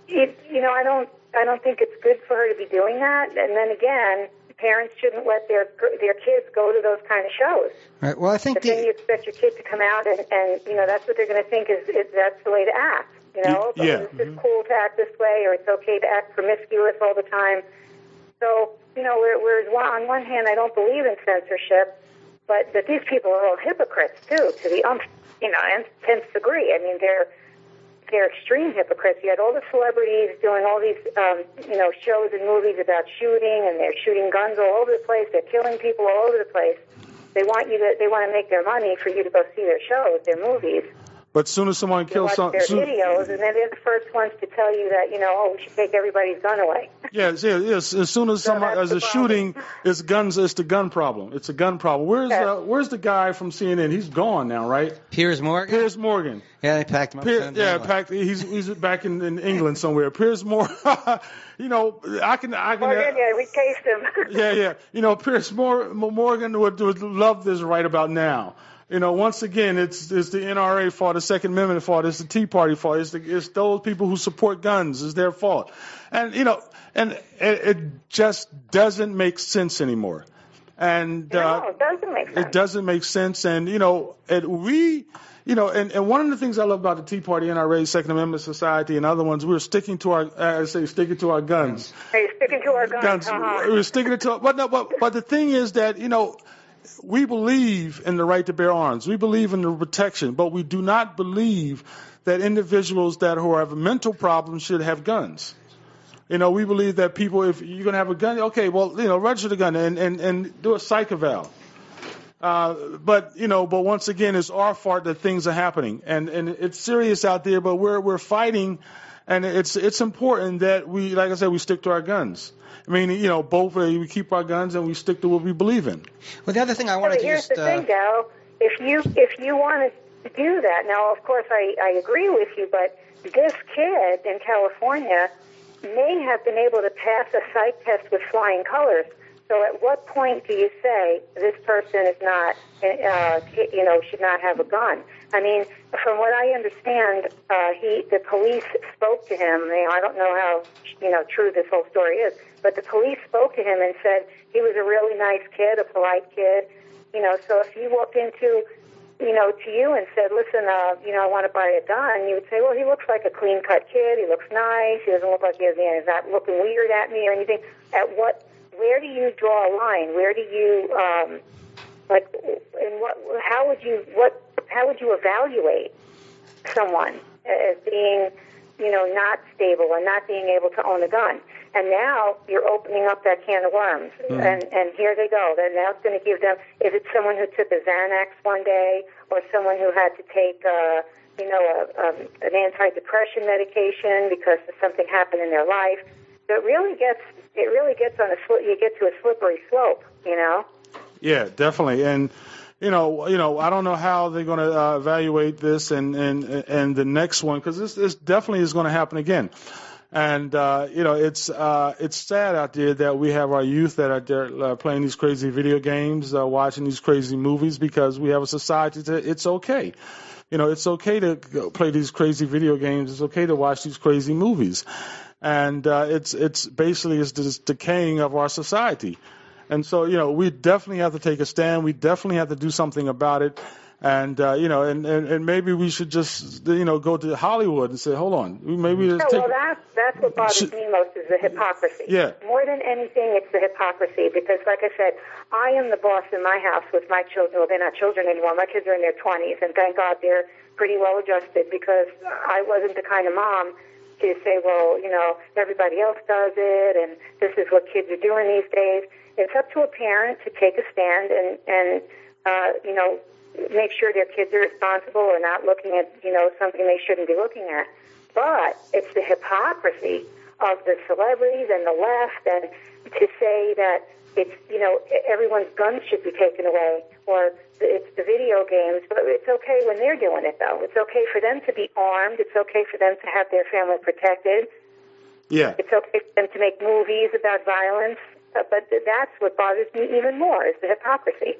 You know, I don't think it's good for her to be doing that. And then again, parents shouldn't let their kids go to those kind of shows. Right. Well, I think then you expect your kid to come out and you know, that's what they're going to think is that's the way to act. You know, yeah. It's just cool to act this way, or it's okay to act promiscuous all the time. So, you know, whereas on one hand, I don't believe in censorship, but that these people are all hypocrites too, to the you know, nth degree. I mean, they're extreme hypocrites. You had all the celebrities doing all these, you know, shows and movies about shooting, and they're shooting guns all over the place. They're killing people all over the place. They want to make their money for you to go see their shows, their movies. But as soon as someone kills their videos, and then they're the first ones to tell you that, you know, oh, we should take everybody's gun away. Yes. As soon as as a shooting, it's guns. It's the gun problem. It's a gun problem. Where's the guy from CNN? He's gone now, right? Piers Morgan. Piers Morgan. Yeah, they packed him up. Packed. He's back in England somewhere. Piers Morgan. You know, I can. Yeah, we cased him. Yeah. You know, Piers Morgan would love this right about now. once again, it's the NRA fault, the Second Amendment fault, it's the Tea Party fault, it's those people who support guns, it's their fault, and it just doesn't make sense anymore, and no, it doesn't make sense. It doesn't make sense, and and one of the things I love about the Tea Party, NRA, Second Amendment Society, and other ones, we're sticking to our guns. Hey, sticking to our guns. We're sticking to, but the thing is that we believe in the right to bear arms. We believe in the protection, but we do not believe that individuals who have mental problems should have guns. We believe that people, if you're going to have a gun, okay, well, register the gun and do a psych eval. But once again, it's our fault that things are happening, and it's serious out there. But we're fighting, and it's important that we, like I said, we stick to our guns. I mean, both we keep our guns and we stick to what we believe in. Well, the other thing I wanted to here's the thing, Darryl. If you want to do that, now of course I agree with you, but this kid in California may have been able to pass a psych test with flying colors. So at what point do you say this person is not, should not have a gun? I mean, from what I understand, the police spoke to him. I don't know how, true this whole story is, but the police spoke to him and said he was a really nice kid, a polite kid. So if you walked into, to you and said, listen, I want to buy a gun, you would say, well, he looks like a clean-cut kid. He looks nice. He doesn't look like he's not looking weird at me or anything. Where do you draw a line? Where do you, how would you evaluate someone as being, not stable and not being able to own a gun? And now you're opening up that can of worms, and here they go. Then now it's going to give them, if it's someone who took a Xanax one day or someone who had to take, an antidepressant medication because something happened in their life, it really gets on you get to a slippery slope, Yeah, definitely. And, I don't know how they're going to evaluate this and the next one, because this definitely is going to happen again. And, it's sad out there that we have our youth that are there playing these crazy video games, watching these crazy movies, because we have a society that it's okay. It's okay to play these crazy video games. It's okay to watch these crazy movies. And it's basically this decaying of our society. And so, we definitely have to take a stand. We definitely have to do something about it. And, and maybe we should just, go to Hollywood and say, hold on, maybe let's take... Well, that's what bothers me most is the hypocrisy. Yeah. More than anything, it's the hypocrisy because, like I said, I am the boss in my house with my children. Well, they're not children anymore. My kids are in their 20s, and thank God they're pretty well adjusted because I wasn't the kind of mom to say, well, everybody else does it, and this is what kids are doing these days. It's up to a parent to take a stand and make sure their kids are responsible or not looking at, something they shouldn't be looking at. But it's the hypocrisy of the celebrities and the left, and to say that it's, everyone's guns should be taken away, or it's the video games. But it's okay when they're doing it, though. It's okay for them to be armed. It's okay for them to have their family protected. Yeah. It's okay for them to make movies about violence. But that's what bothers me even more, is the hypocrisy.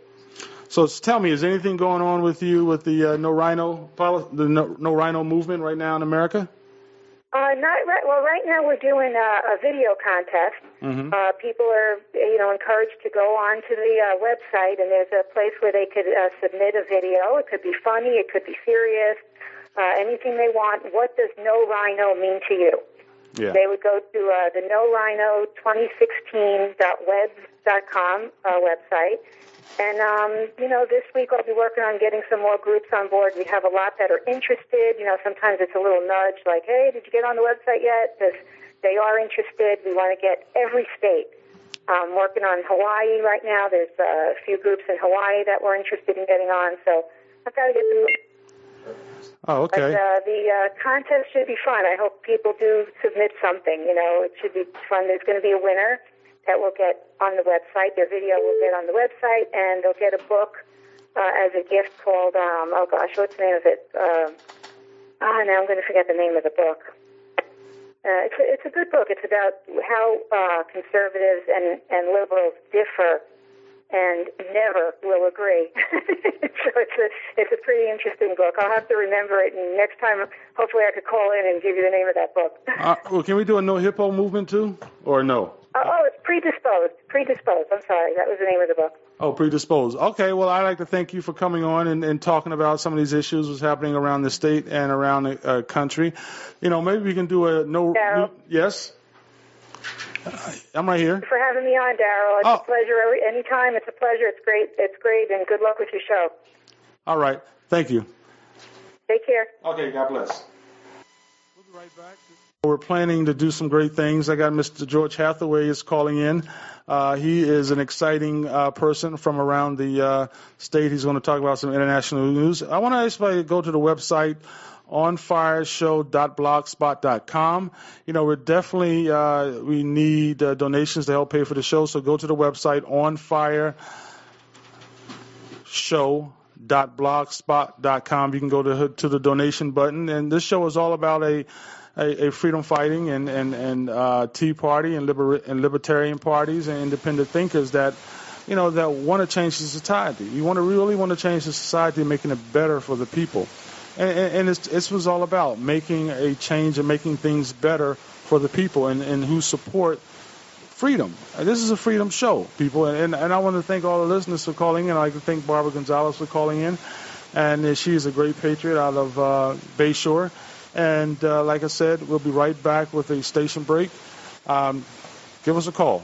So tell me, is anything going on with you with the no rhino movement right now in America? Not right. Well, right now we're doing a video contest. Mm-hmm. People are, encouraged to go on to the website, and there's a place where they could submit a video. It could be funny. It could be serious. Anything they want. What does no rhino mean to you? Yeah. They would go to the norhino2016.webs.com website. And, this week I'll be working on getting some more groups on board. We have a lot that are interested. Sometimes it's a little nudge like, hey, did you get on the website yet? Because they are interested. We want to get every state. I'm working on Hawaii right now. There's a few groups in Hawaii that we're interested in getting on. So I've got to get them. Oh, okay. But the contest should be fun. I hope people do submit something. It should be fun. There's going to be a winner that will get on the website. Their video will get on the website, and they'll get a book as a gift called, what's the name of it? Now I'm going to forget the name of the book. It's a good book. It's about how conservatives and liberals differ and never will agree. So it's a pretty interesting book. I'll have to remember it, and next time, hopefully I could call in and give you the name of that book. Well, can we do a no hippo movement too, or no? It's Predisposed. Predisposed. I'm sorry. That was the name of the book. Oh, Predisposed. Okay, well, I'd like to thank you for coming on and talking about some of these issues that's happening around the state and around the country. Maybe we can do a no. Yes? I'm right here. Thank you for having me on, Daryl. It's a pleasure. Anytime, it's a pleasure. It's great. It's great, and good luck with your show. All right. Thank you. Take care. Okay, God bless. We'll be right back. We're planning to do some great things. I got Mr. George Hathaway is calling in. He is an exciting person from around the state. He's going to talk about some international news. I want to ask you to go to the website, onfireshow.blogspot.com. We're definitely, we need donations to help pay for the show. So go to the website, onfireshow.blogspot.com. You can go to the donation button. And this show is all about a freedom fighting and Tea Party and libertarian parties and independent thinkers that want to change the society. We really want to change the society, making it better for the people. And it was all about making a change and making things better for the people and who support freedom. This is a freedom show, people. And I want to thank all the listeners for calling in. I'd like to thank Barbara Gonzalez for calling in. And she is a great patriot out of Bayshore. And like I said, we'll be right back with a station break. Give us a call.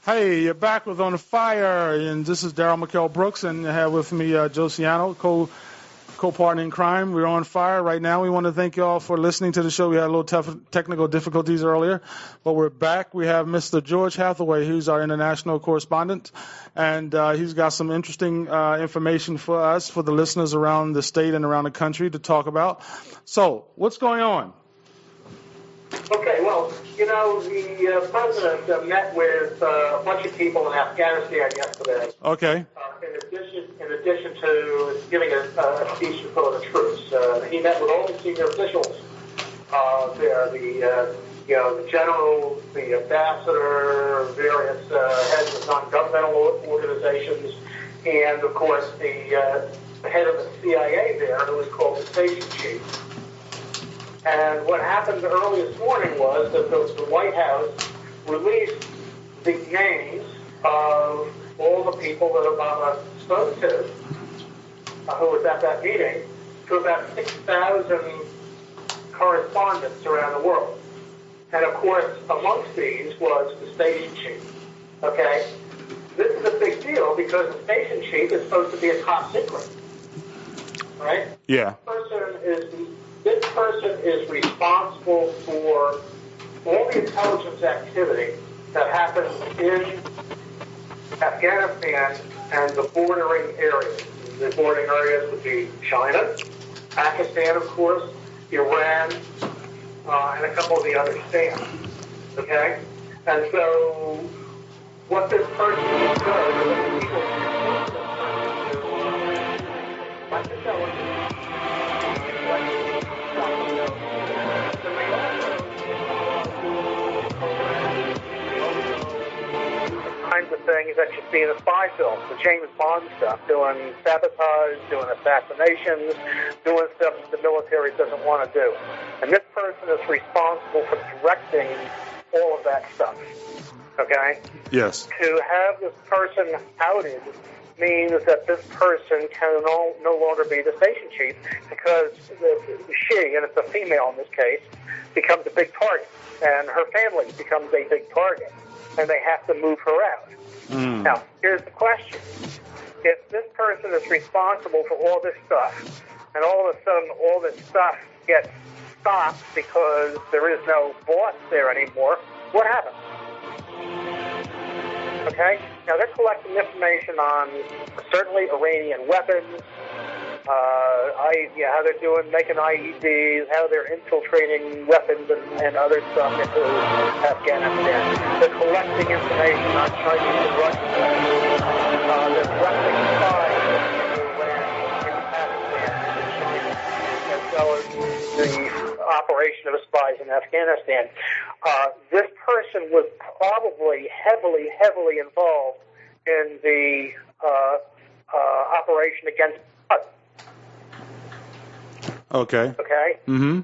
Hey, you're back with On Fire, and this is Daryl McKell Brooks, and I have with me Joe Ciano, co-partner in crime. We're on fire right now. We want to thank you all for listening to the show. We had a little technical difficulties earlier, but we're back. We have Mr. George Hathaway, who's our international correspondent, and he's got some interesting information for us, for the listeners around the state and around the country to talk about. So, what's going on? Okay, well, the president met with a bunch of people in Afghanistan yesterday. Okay. In addition to giving a speech for the troops, he met with all the senior officials there, the general, the ambassador, various heads of non-governmental organizations, and of course the head of the CIA there, who was called the station chief. And what happened early this morning was that the White House released the names of all the people that Obama spoke to, who was at that meeting, to about 6,000 correspondents around the world. And of course, amongst these was the station chief. Okay? This is a big deal because the station chief is supposed to be a top secret. Right? Yeah. This person is responsible for all the intelligence activity that happens in Afghanistan and the bordering areas. The bordering areas would be China, Pakistan, of course, Iran, and a couple of the other states. Okay? And so what this person does, what people kinds of things that you see in the spy films, the James Bond stuff, doing sabotage, doing assassinations, doing stuff that the military doesn't want to do. And this person is responsible for directing all of that stuff. Okay? Yes. To have this person outed means that this person can no longer be the station chief because she, and it's a female in this case, becomes a big target, and her family becomes a big target, and they have to move her out. Now, here's the question. If this person is responsible for all this stuff, and all of a sudden all this stuff gets stops because there is no boss there anymore, what happens? Okay? Now, they're collecting information on certainly Iranian weapons, how they're doing, making IEDs, how they're infiltrating weapons and other stuff into Afghanistan. They're collecting information on Chinese and Russian weapons. They're collecting spies into Iran, into Pakistan, into China, as well as the operation of the spies in Afghanistan. This person was probably heavily involved in the operation against us. Okay. Okay. Mm-hmm.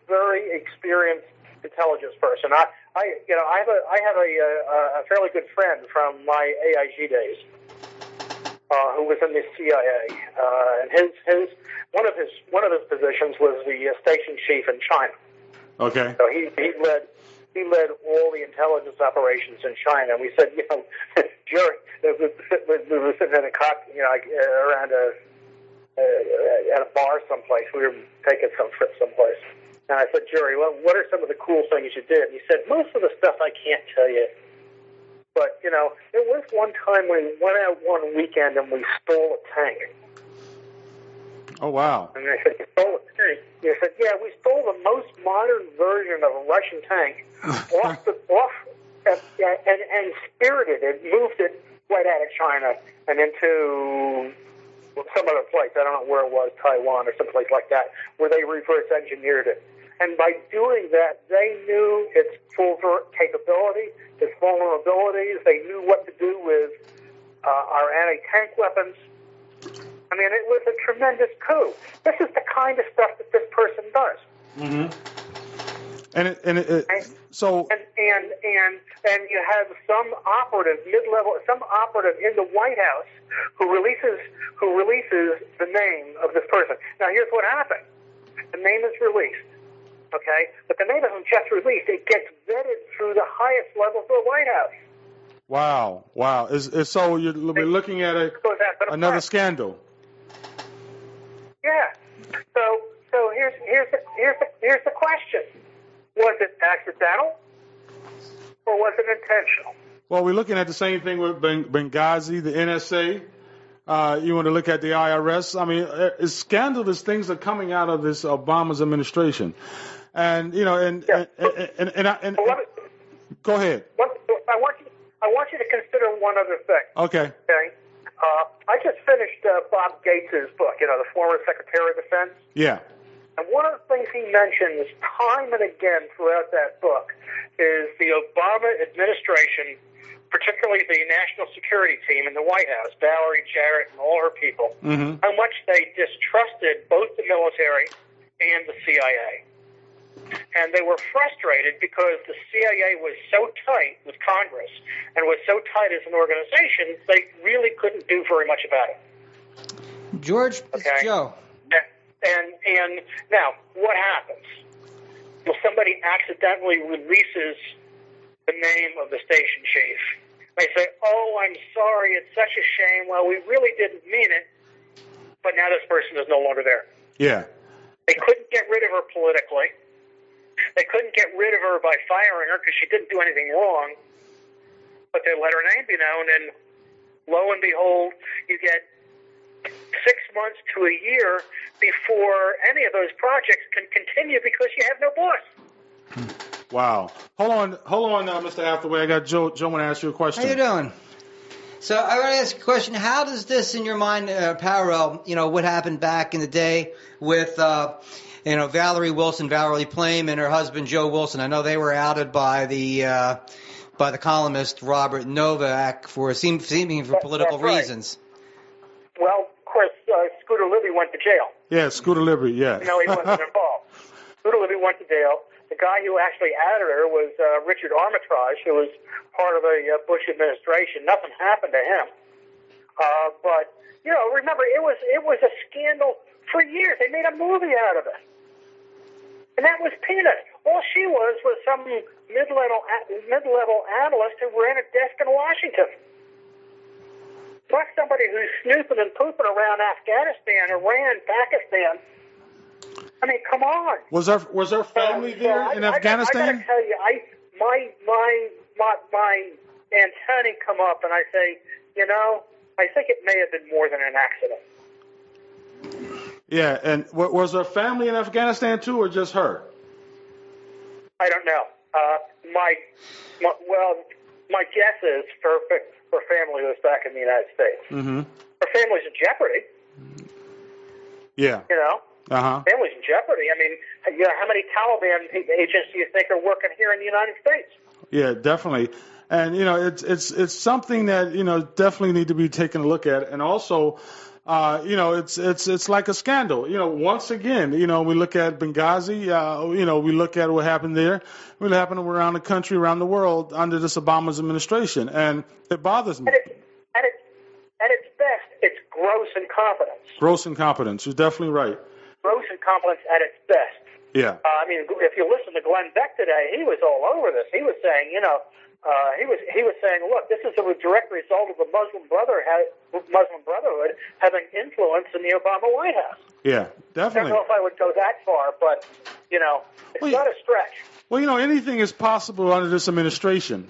Very experienced intelligence person. I have a fairly good friend from my AIG days, who was in the CIA, and one of his positions was the station chief in China. Okay. So he led all the intelligence operations in China. And we said, Jerry, we were sitting in a around at a bar someplace. We were taking some trip someplace. And I said, Jerry, well, what are some of the cool things you did? And he said, most of the stuff I can't tell you. But, there was one time we went out one weekend and we stole a tank. Oh, wow. And I said, you stole a tank? He said, yeah, we stole the most modern version of a Russian tank and spirited it, moved it right out of China and into some other place. I don't know where it was, Taiwan or someplace like that, where they reverse engineered it. And by doing that, they knew its full capability, its vulnerabilities. They knew what to do with our anti-tank weapons. I mean, it was a tremendous coup. This is the kind of stuff that this person does. Mm-hmm. And you have some operative in the White House who releases the name of this person. Now, here's what happened: the name is released, okay, but the name isn't just released; it gets vetted through the highest levels of the White House. Wow. So you're looking at another scandal. Yeah. So here's the question: was it accidental, or was it intentional? Well, we're looking at the same thing with Benghazi, the NSA. You want to look at the IRS. I mean, it's scandalous things are coming out of this Obama's administration, and go ahead. I want you to consider one other thing. Okay. I just finished Bob Gates' book, the former Secretary of Defense. Yeah. And one of the things he mentions time and again throughout that book is the Obama administration, particularly the National Security Team in the White House, Valerie Jarrett and all her people, how much they distrusted both the military and the CIA. And they were frustrated because the CIA was so tight with Congress and was so tight as an organization, they really couldn't do very much about it. George, it's Joe. And now, what happens? Well, somebody accidentally releases the name of the station chief. They say, oh, I'm sorry, it's such a shame. Well, we really didn't mean it, but now this person is no longer there. Yeah. They couldn't get rid of her politically. They couldn't get rid of her by firing her because she didn't do anything wrong, but they let her name be known, and lo and behold, you get 6 months to a year before any of those projects can continue because you have no boss. Wow. Hold on, Mr. Hathaway. I got Joe. Joe want to ask you a question. How you doing? So I want to ask a question. How does this, in your mind, parallel, what happened back in the day with, Valerie Plame and her husband Joe Wilson? I know they were outed by the columnist Robert Novak for seeming for political reasons. Well, of course, Scooter Libby went to jail. Yeah, Scooter Libby, yeah. He wasn't involved. Scooter Libby went to jail. The guy who actually outed her was Richard Armitage, who was part of the Bush administration. Nothing happened to him. But remember, it was a scandal for years. They made a movie out of it, and that was peanuts. All she was some mid-level analyst who ran a desk in Washington. Not somebody who's snooping and pooping around Afghanistan, Iran, Pakistan. I I mean, come on. Was our family there in Afghanistan? I gotta tell you, my antennae come up, and I say, I think it may have been more than an accident. Yeah, and was her family in Afghanistan too, or just her? I don't know. My guess is her family was back in the United States. Mm-hmm. Her family's in jeopardy. Yeah. Family's in jeopardy. I mean, how many Taliban agents do you think are working here in the United States? Yeah, definitely. And it's something that definitely need to be taken a look at, and also. It's like a scandal. Once again, we look at Benghazi. We look at what happened there. What happened around the country, around the world under this Obama's administration, and it bothers me. At its best, it's gross incompetence. Gross incompetence. You're definitely right. Gross incompetence at its best. Yeah. I mean, if you listen to Glenn Beck today, he was all over this. He was saying, he was saying, look, this is a direct result of the Muslim Brotherhood having influence in the Obama White House. Yeah, definitely. I don't know if I would go that far, but it's not a stretch. Well, anything is possible under this administration,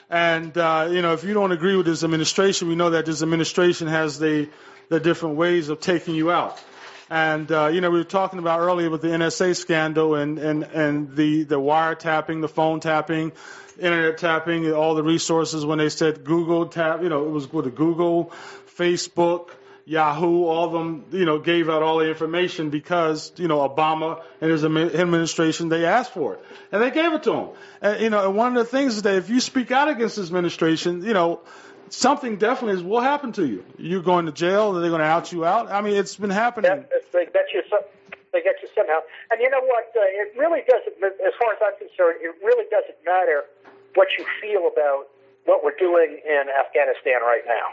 and if you don't agree with this administration, we know that this administration has the different ways of taking you out. And we were talking about earlier with the NSA scandal and the wiretapping, the phone tapping, internet tapping, all the resources when they said Google tap, it was with Google, Facebook, Yahoo, all of them, gave out all the information because, Obama and his administration, they asked for it. And they gave it to him. And one of the things is that if you speak out against this administration, something definitely will happen to you. You're going to jail, they're going to out you out. I mean, it's been happening. They get you somehow. And you know what? It really doesn't, as far as I'm concerned, it really doesn't matter what you feel about what we're doing in Afghanistan right now.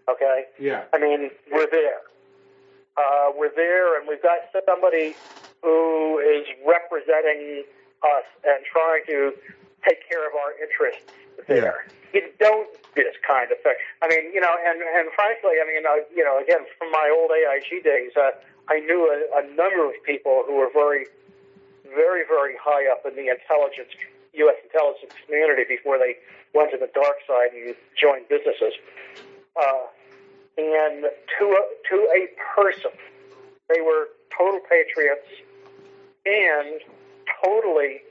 Okay? Yeah. I mean, we're there. We're there, and we've got somebody who is representing us and trying to take care of our interests there. Yeah. You don't do this kind of thing. I mean, and frankly, I mean, again, from my old AIG days, I knew a number of people who were very, very, very high up in the U.S. intelligence community before they went to the dark side and joined businesses. And to a person, they were total patriots and totally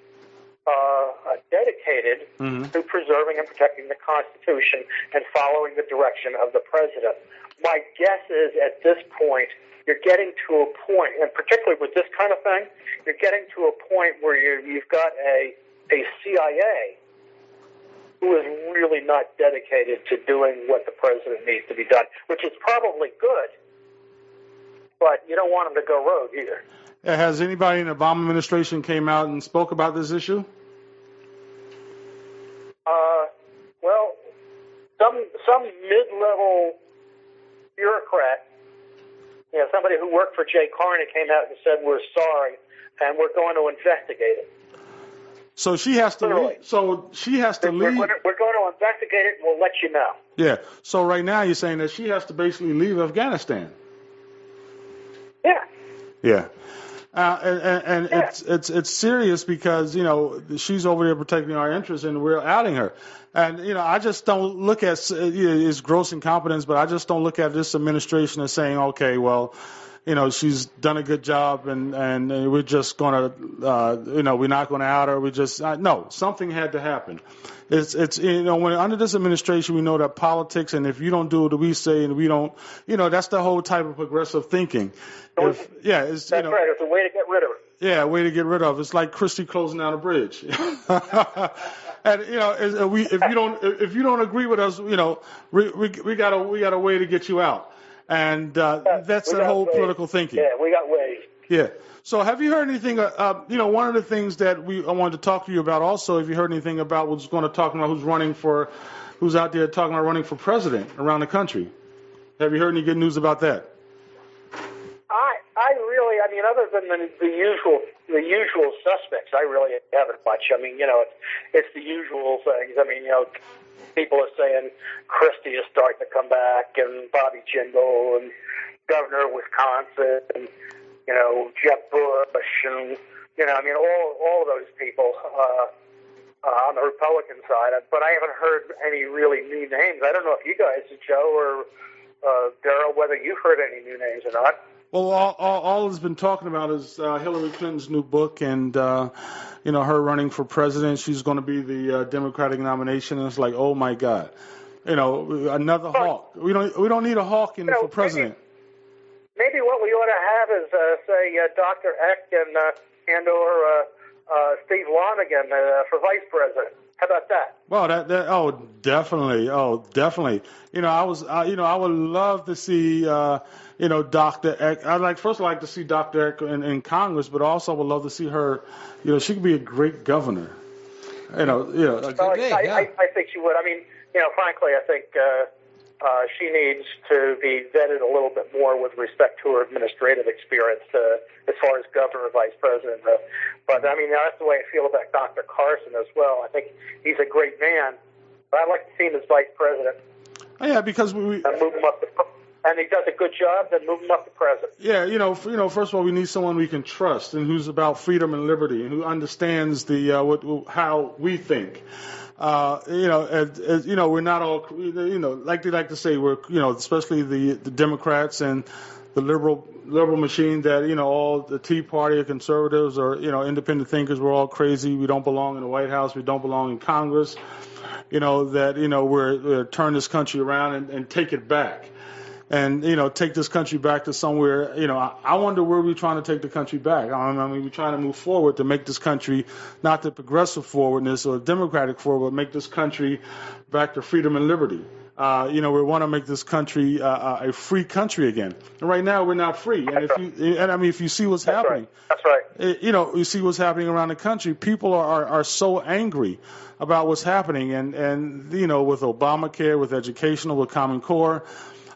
dedicated to preserving and protecting the Constitution and following the direction of the president. My guess is at this point, you're getting to a point, and particularly with this kind of thing, you're getting to a point where you've got a CIA who is really not dedicated to doing what the president needs to be done, which is probably good, but you don't want them to go rogue either. Has anybody in the Obama administration came out and spoke about this issue? Well, some mid-level bureaucrat, somebody who worked for Jay Carney came out and said, we're sorry, and we're going to investigate it. So she has to leave. So she has to leave. We're going to investigate it, and we'll let you know. Yeah. So right now you're saying that she has to basically leave Afghanistan. Yeah. Yeah. And yeah. It's serious because, she's over there protecting our interests and we're outing her. And, I just don't look at it's gross incompetence, but I just don't look at this administration as saying, okay, well, she's done a good job and we're just going to, we're not going to out her. We just, no, something had to happen. It's when under this administration, we know that politics, and if you don't do what we say and we don't, that's the whole type of progressive thinking. That's right. It's a way to get rid of her. Yeah, a way to get rid of. It's like Christie closing down a bridge. And if you don't agree with us, we got a way to get you out. And that's the whole political thinking. Yeah, we got ways. Yeah. So have you heard anything, one of the things that I wanted to talk to you about also, have you heard anything about who's going to talk about who's out there talking about running for president around the country? Have you heard any good news about that? Other than the usual suspects, I really haven't much. I mean, it's the usual things. I mean, people are saying Christie is starting to come back, and Bobby Jindal, and Governor of Wisconsin, and Jeb Bush, and I mean all of those people on the Republican side. But I haven't heard any really new names. I don't know if you guys, Joe or Daryl, whether you've heard any new names or not. Well, all has been talking about is Hillary Clinton's new book, and her running for president. She's going to be the Democratic nomination, and it's like, oh my God, another hawk. We don't need a hawk for president. Maybe what we ought to have is say Dr. Eck and or Steve Lonegan for vice president. How about that? Well, definitely. I would love to see, Dr. Eck. First I'd like to see Dr. Eck in Congress, but also I would love to see her, she could be a great governor. I think she would. I mean, frankly, I think she needs to be vetted a little bit more with respect to her administrative experience as far as governor, vice president. But, I mean, that's the way I feel about Dr. Carson as well. I think he's a great man, but I'd like to see him as vice president. Oh, yeah, because we move him up and he does a good job, then move him up to president. Yeah, first of all, we need someone we can trust and who's about freedom and liberty and who understands how we think. We're not all, like they like to say, we're, especially the Democrats and the liberal machine that, all the Tea Party or conservatives or, independent thinkers, we're all crazy. We don't belong in the White House. We don't belong in Congress. We're turn this country around and take it back. And, take this country back to somewhere, I wonder where we're trying to take the country back. I mean, we're trying to move forward to make this country not the progressive forwardness or democratic forward, but make this country back to freedom and liberty. We want to make this country a free country again. And right now, we're not free. And if you see what's happening, that's right. You see what's happening around the country. People are so angry about what's happening. And with Obamacare, with educational, with Common Core,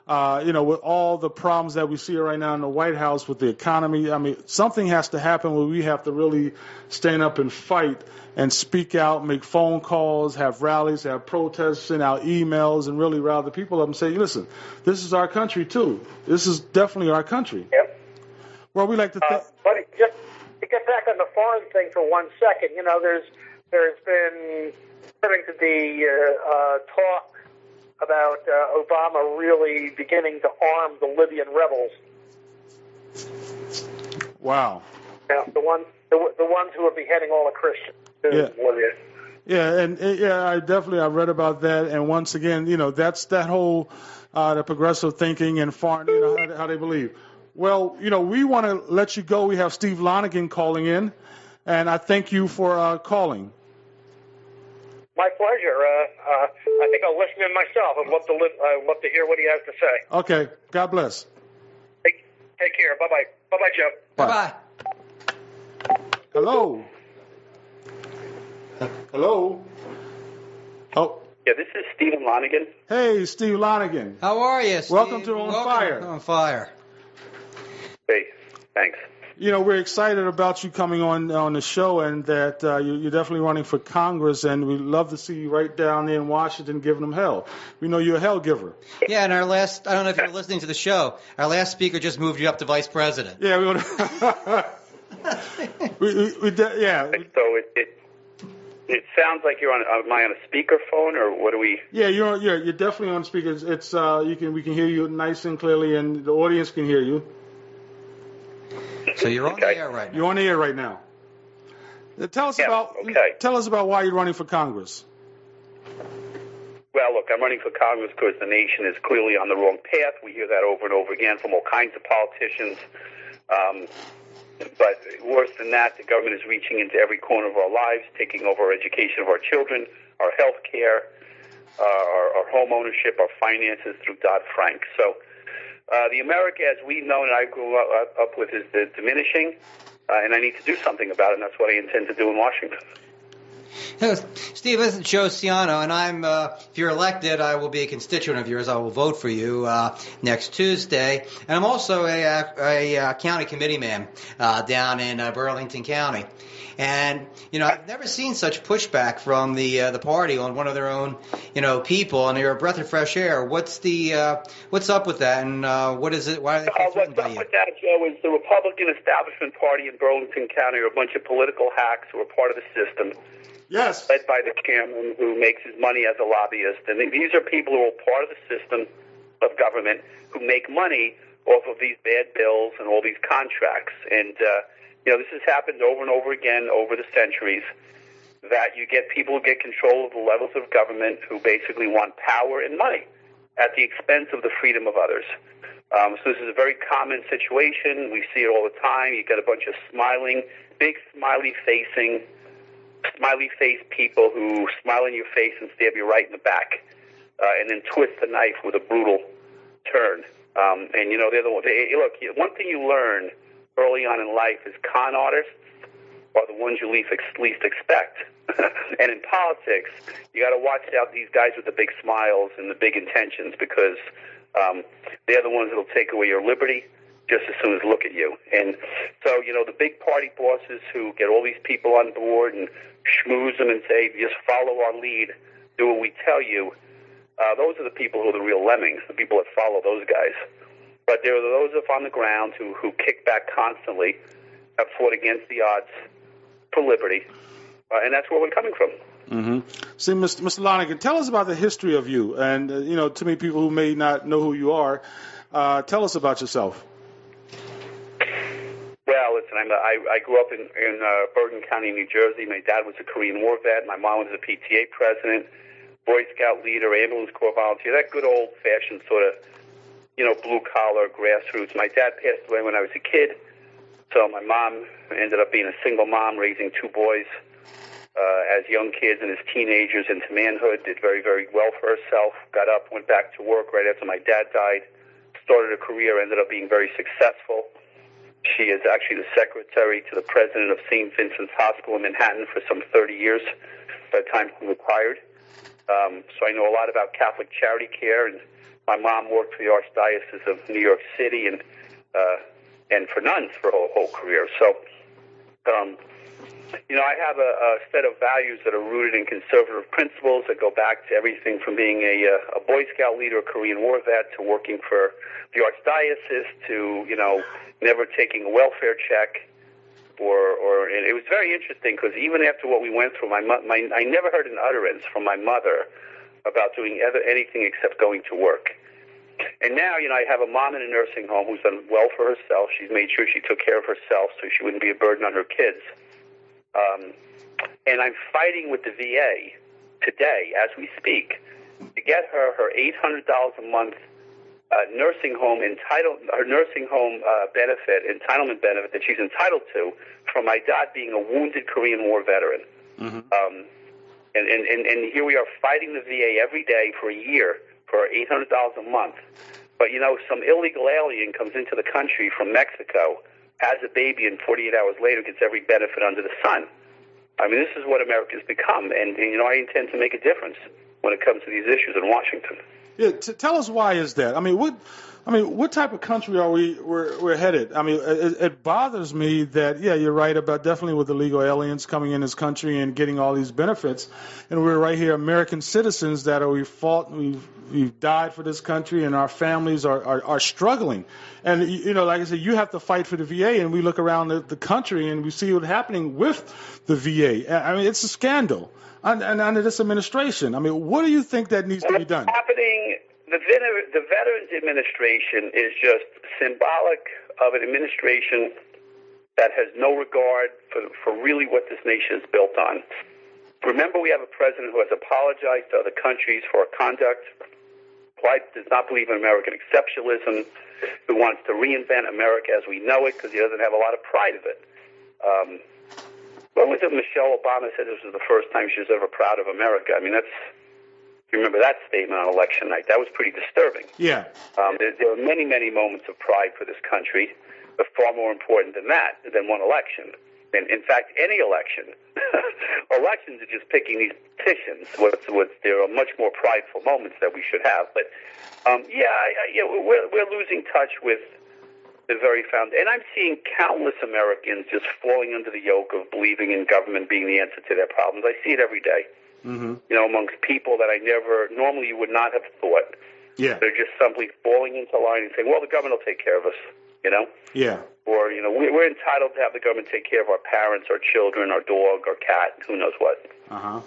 with all the problems that we see right now in the White House with the economy, I mean, something has to happen where we have to really stand up and fight and speak out, make phone calls, have rallies, have protests, send out emails, and really rile the people up and say, listen, this is our country, too. This is definitely our country. Yep. Well, we like to think. But just to get back on the foreign thing for 1 second, there's been, according to the talk about Obama really beginning to arm the Libyan rebels. Wow. Yeah, the ones who are beheading all the Christians in Libya. Yeah, and I read about that, and once again, that's that whole the progressive thinking and foreign, how they believe. Well, we want to let you go. We have Steve Lonegan calling in, and I thank you for calling. My pleasure. I think I'll listen in myself. I'd love to hear what he has to say. Okay. God bless. Take care. Bye-bye. Bye-bye, Joe. Bye-bye. Hello. Hello. Oh. Yeah, this is Stephen Lonegan. Hey, Steve Lonegan. How are you, Steve? Welcome to OnFire. OnFire. Hey, thanks. We're excited about you coming on the show, and that you're definitely running for Congress, and we'd love to see you right down there in Washington giving them hell. We know you're a hell giver. Yeah, and I don't know if you were listening to the show, our last speaker just moved you up to vice president. Yeah, we want yeah. So it sounds like you're on. Am I on a speakerphone, or what are we? Yeah, you're definitely on speaker. It's we can hear you nice and clearly, and the audience can hear you. So you're on the air right now. You're on the air right now. Tell us about why you're running for Congress. Well, look, I'm running for Congress because the nation is clearly on the wrong path. We hear that over and over again from all kinds of politicians. But worse than that, the government is reaching into every corner of our lives, taking over our education of our children, our health care, our home ownership, our finances through Dodd-Frank. So the America as we've known and I grew up with is diminishing, and I need to do something about it, and that's what I intend to do in Washington. Steve, this is Joe Ciano, and if you're elected, I will be a constituent of yours. I will vote for you next Tuesday. And I'm also a county committee man down in Burlington County. And, I've never seen such pushback from the party on one of their own, people, and you're a breath of fresh air. What's up with that, and what is it? Why are they threatened by you? What's up with that, Joe, is the Republican establishment party in Burlington County are a bunch of political hacks who are part of the system. Yes. Led by the chairman who makes his money as a lobbyist. And these are people who are part of the system of government who make money off of these bad bills and all these contracts. And, this has happened over and over again over the centuries, that you get people who get control of the levels of government who basically want power and money at the expense of the freedom of others. So this is a very common situation. We see it all the time. You get a bunch of big smiley-faced people who smile in your face and stab you right in the back, and then twist the knife with a brutal turn. They're the look. One thing you learn early on in life is con artists are the ones you least expect. And in politics, you got to watch out these guys with the big smiles and the big intentions, because they're the ones that'll take away your liberty just as soon as look at you. And so, the big party bosses who get all these people on board and schmooze them and say, just follow our lead, do what we tell you, those are the people who are the real lemmings, the people that follow those guys. But there are those up on the ground who kick back constantly, have fought against the odds for liberty, and that's where we're coming from. Mm-hmm. See, Mr. Lonegan, tell us about the history of you. And, to many people who may not know who you are, tell us about yourself. Well, listen, I grew up in Bergen County, New Jersey. My dad was a Korean War vet. My mom was a PTA president, Boy Scout leader, ambulance corps volunteer, that good old-fashioned sort of, blue-collar grassroots. My dad passed away when I was a kid, so my mom ended up being a single mom, raising two boys as young kids and as teenagers into manhood, did very, very well for herself, got up, went back to work right after my dad died, started a career, ended up being very successful. She is actually the secretary to the president of St. Vincent's Hospital in Manhattan for some 30 years by the time she retired. So I know a lot about Catholic charity care, and my mom worked for the Archdiocese of New York City and for nuns for her whole career. So, I have a set of values that are rooted in conservative principles that go back to everything from being a Boy Scout leader, a Korean War vet, to working for the Archdiocese, to, never taking a welfare check. And it was very interesting because even after what we went through, I never heard an utterance from my mother about doing anything except going to work. And now, I have a mom in a nursing home who's done well for herself. She's made sure she took care of herself so she wouldn't be a burden on her kids. And I'm fighting with the VA today, as we speak, to get her $800 a month entitlement benefit that she's entitled to from my dad being a wounded Korean War veteran. Mm-hmm. And here we are fighting the VA every day for a year for $800 a month. But, some illegal alien comes into the country from Mexico, has a baby, and 48 hours later gets every benefit under the sun. I mean, this is what America's become. And I intend to make a difference when it comes to these issues in Washington. Yeah, tell us why is that? What type of country are we're headed? It bothers me that, you're right about definitely with illegal aliens coming in this country and getting all these benefits, and we're right here, American citizens that we've died for this country, and our families are struggling. And like I said, you have to fight for the VA, and we look around the country and we see what's happening with the VA. It's a scandal. And under this administration, what do you think that needs to be done? What's happening? The Veterans Administration is just symbolic of an administration that has no regard for really what this nation is built on. Remember, we have a president who has apologized to other countries for our conduct, does not believe in American exceptionalism, who wants to reinvent America as we know it because he doesn't have a lot of pride of it. When was it Michelle Obama said this was the first time she was ever proud of America? You remember that statement on election night. That was pretty disturbing. Yeah. There were many, many moments of pride for this country, but far more important than that, than one election. And in fact, any election, elections are just picking these petitions. There are much more prideful moments that we should have. But we're losing touch with the very found. And I'm seeing countless Americans just falling under the yoke of believing in government being the answer to their problems. I see it every day. Mm-hmm. Amongst people that I normally you would not have thought. Yeah. They're just simply falling into line and saying, well, the government will take care of us, Yeah. Or, we're entitled to have the government take care of our parents, our children, our dog, our cat, who knows what. Uh-huh.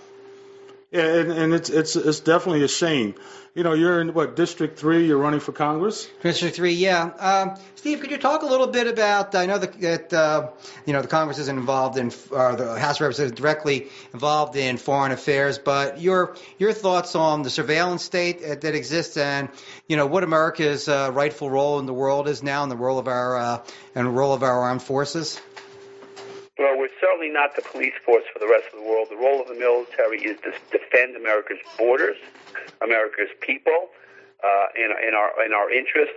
Yeah, and it's definitely a shame. You're in, District 3, you're running for Congress? District 3, yeah. Steve, could you talk a little bit about, I know that the Congress isn't involved in, or the House of Representatives directly involved in foreign affairs, but your thoughts on the surveillance state that exists and, what America's rightful role in the world is now and the role of our armed forces? Well, we're certainly not the police force for the rest of the world. The role of the military is to defend America's borders, America's people, and our interests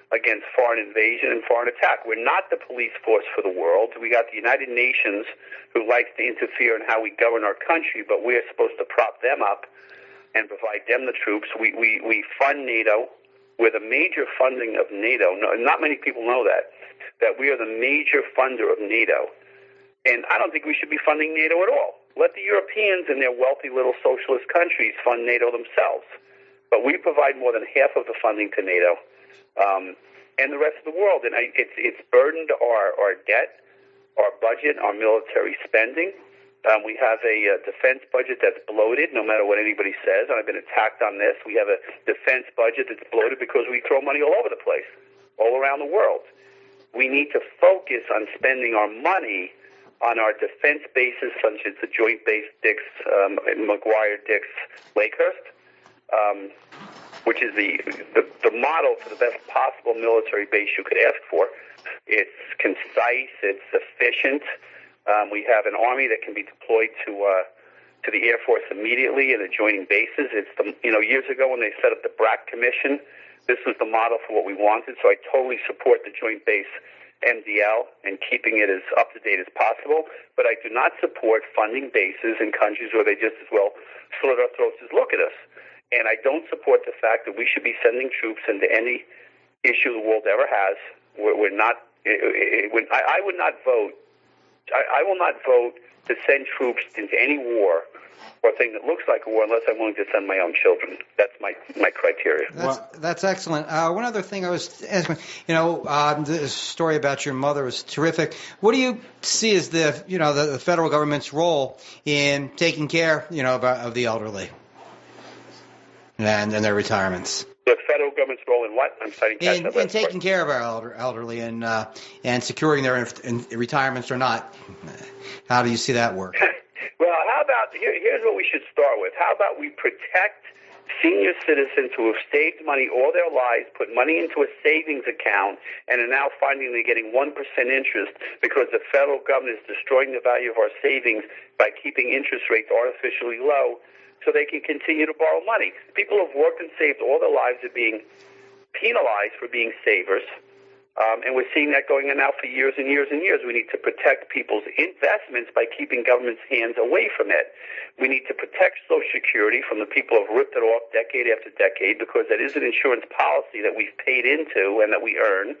against foreign invasion and foreign attack. We're not the police force for the world. We got the United Nations who likes to interfere in how we govern our country, but we're supposed to prop them up and provide them the troops. We fund NATO. We're the major funding of NATO. No, not many people know that we are the major funder of NATO. And I don't think we should be funding NATO at all. Let the Europeans and their wealthy little socialist countries fund NATO themselves. But we provide more than half of the funding to NATO and the rest of the world. And it's burdened our debt, our budget, our military spending. We have a defense budget that's bloated, no matter what anybody says. And I've been attacked on this. We have a defense budget that's bloated because we throw money all over the place, all around the world. We need to focus on spending our money on our defense bases, such as the Joint Base McGuire-Dix-Lakehurst, which is the model for the best possible military base you could ask for. It's concise, it's efficient. We have an army that can be deployed to the Air Force immediately in adjoining bases. It's years ago when they set up the BRAC Commission, this was the model for what we wanted. So I totally support the Joint Base MDL and keeping it as up to date as possible, but I do not support funding bases in countries where they just as well slit our throats as look at us. And I don't support the fact that we should be sending troops into any issue the world ever has. We're not. I would not vote. I will not vote to send troops into any war or thing that looks like a war unless I'm willing to send my own children. That's my criteria. That's excellent. One other thing I was asking, the story about your mother was terrific. What do you see as the federal government's role in taking care, of the elderly and their retirements? The federal government's role in what? I'm sorry, in taking care of our elderly and securing their retirements or not. How do you see that work? Well, how about, here's what we should start with. How about we protect senior citizens who have saved money all their lives, put money into a savings account, and are now finding they're getting 1% interest because the federal government is destroying the value of our savings by keeping interest rates artificially low so they can continue to borrow money. People who have worked and saved all their lives are being penalized for being savers. And we're seeing that going on now for years and years and years. We need to protect people's investments by keeping government's hands away from it. We need to protect Social Security from the people who have ripped it off decade after decade because that is an insurance policy that we've paid into and that we earn.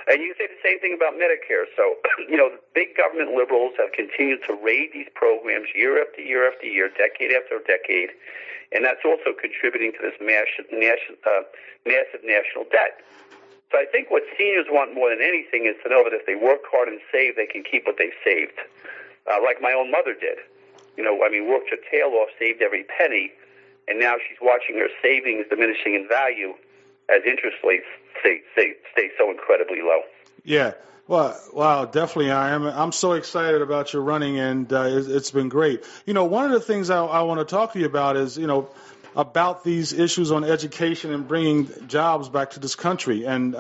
And you can say the same thing about Medicare. So, the big government liberals have continued to raid these programs year after year after year, decade after decade. And that's also contributing to this massive national debt. So I think what seniors want more than anything is to know that if they work hard and save, they can keep what they've saved. Like my own mother did. Worked her tail off, saved every penny, and now she's watching her savings diminishing in value as interest rates stay so incredibly low. Yeah. Well, wow, definitely I am. I'm so excited about your running, and it's been great. One of the things I want to talk to you about is, about these issues on education and bringing jobs back to this country. And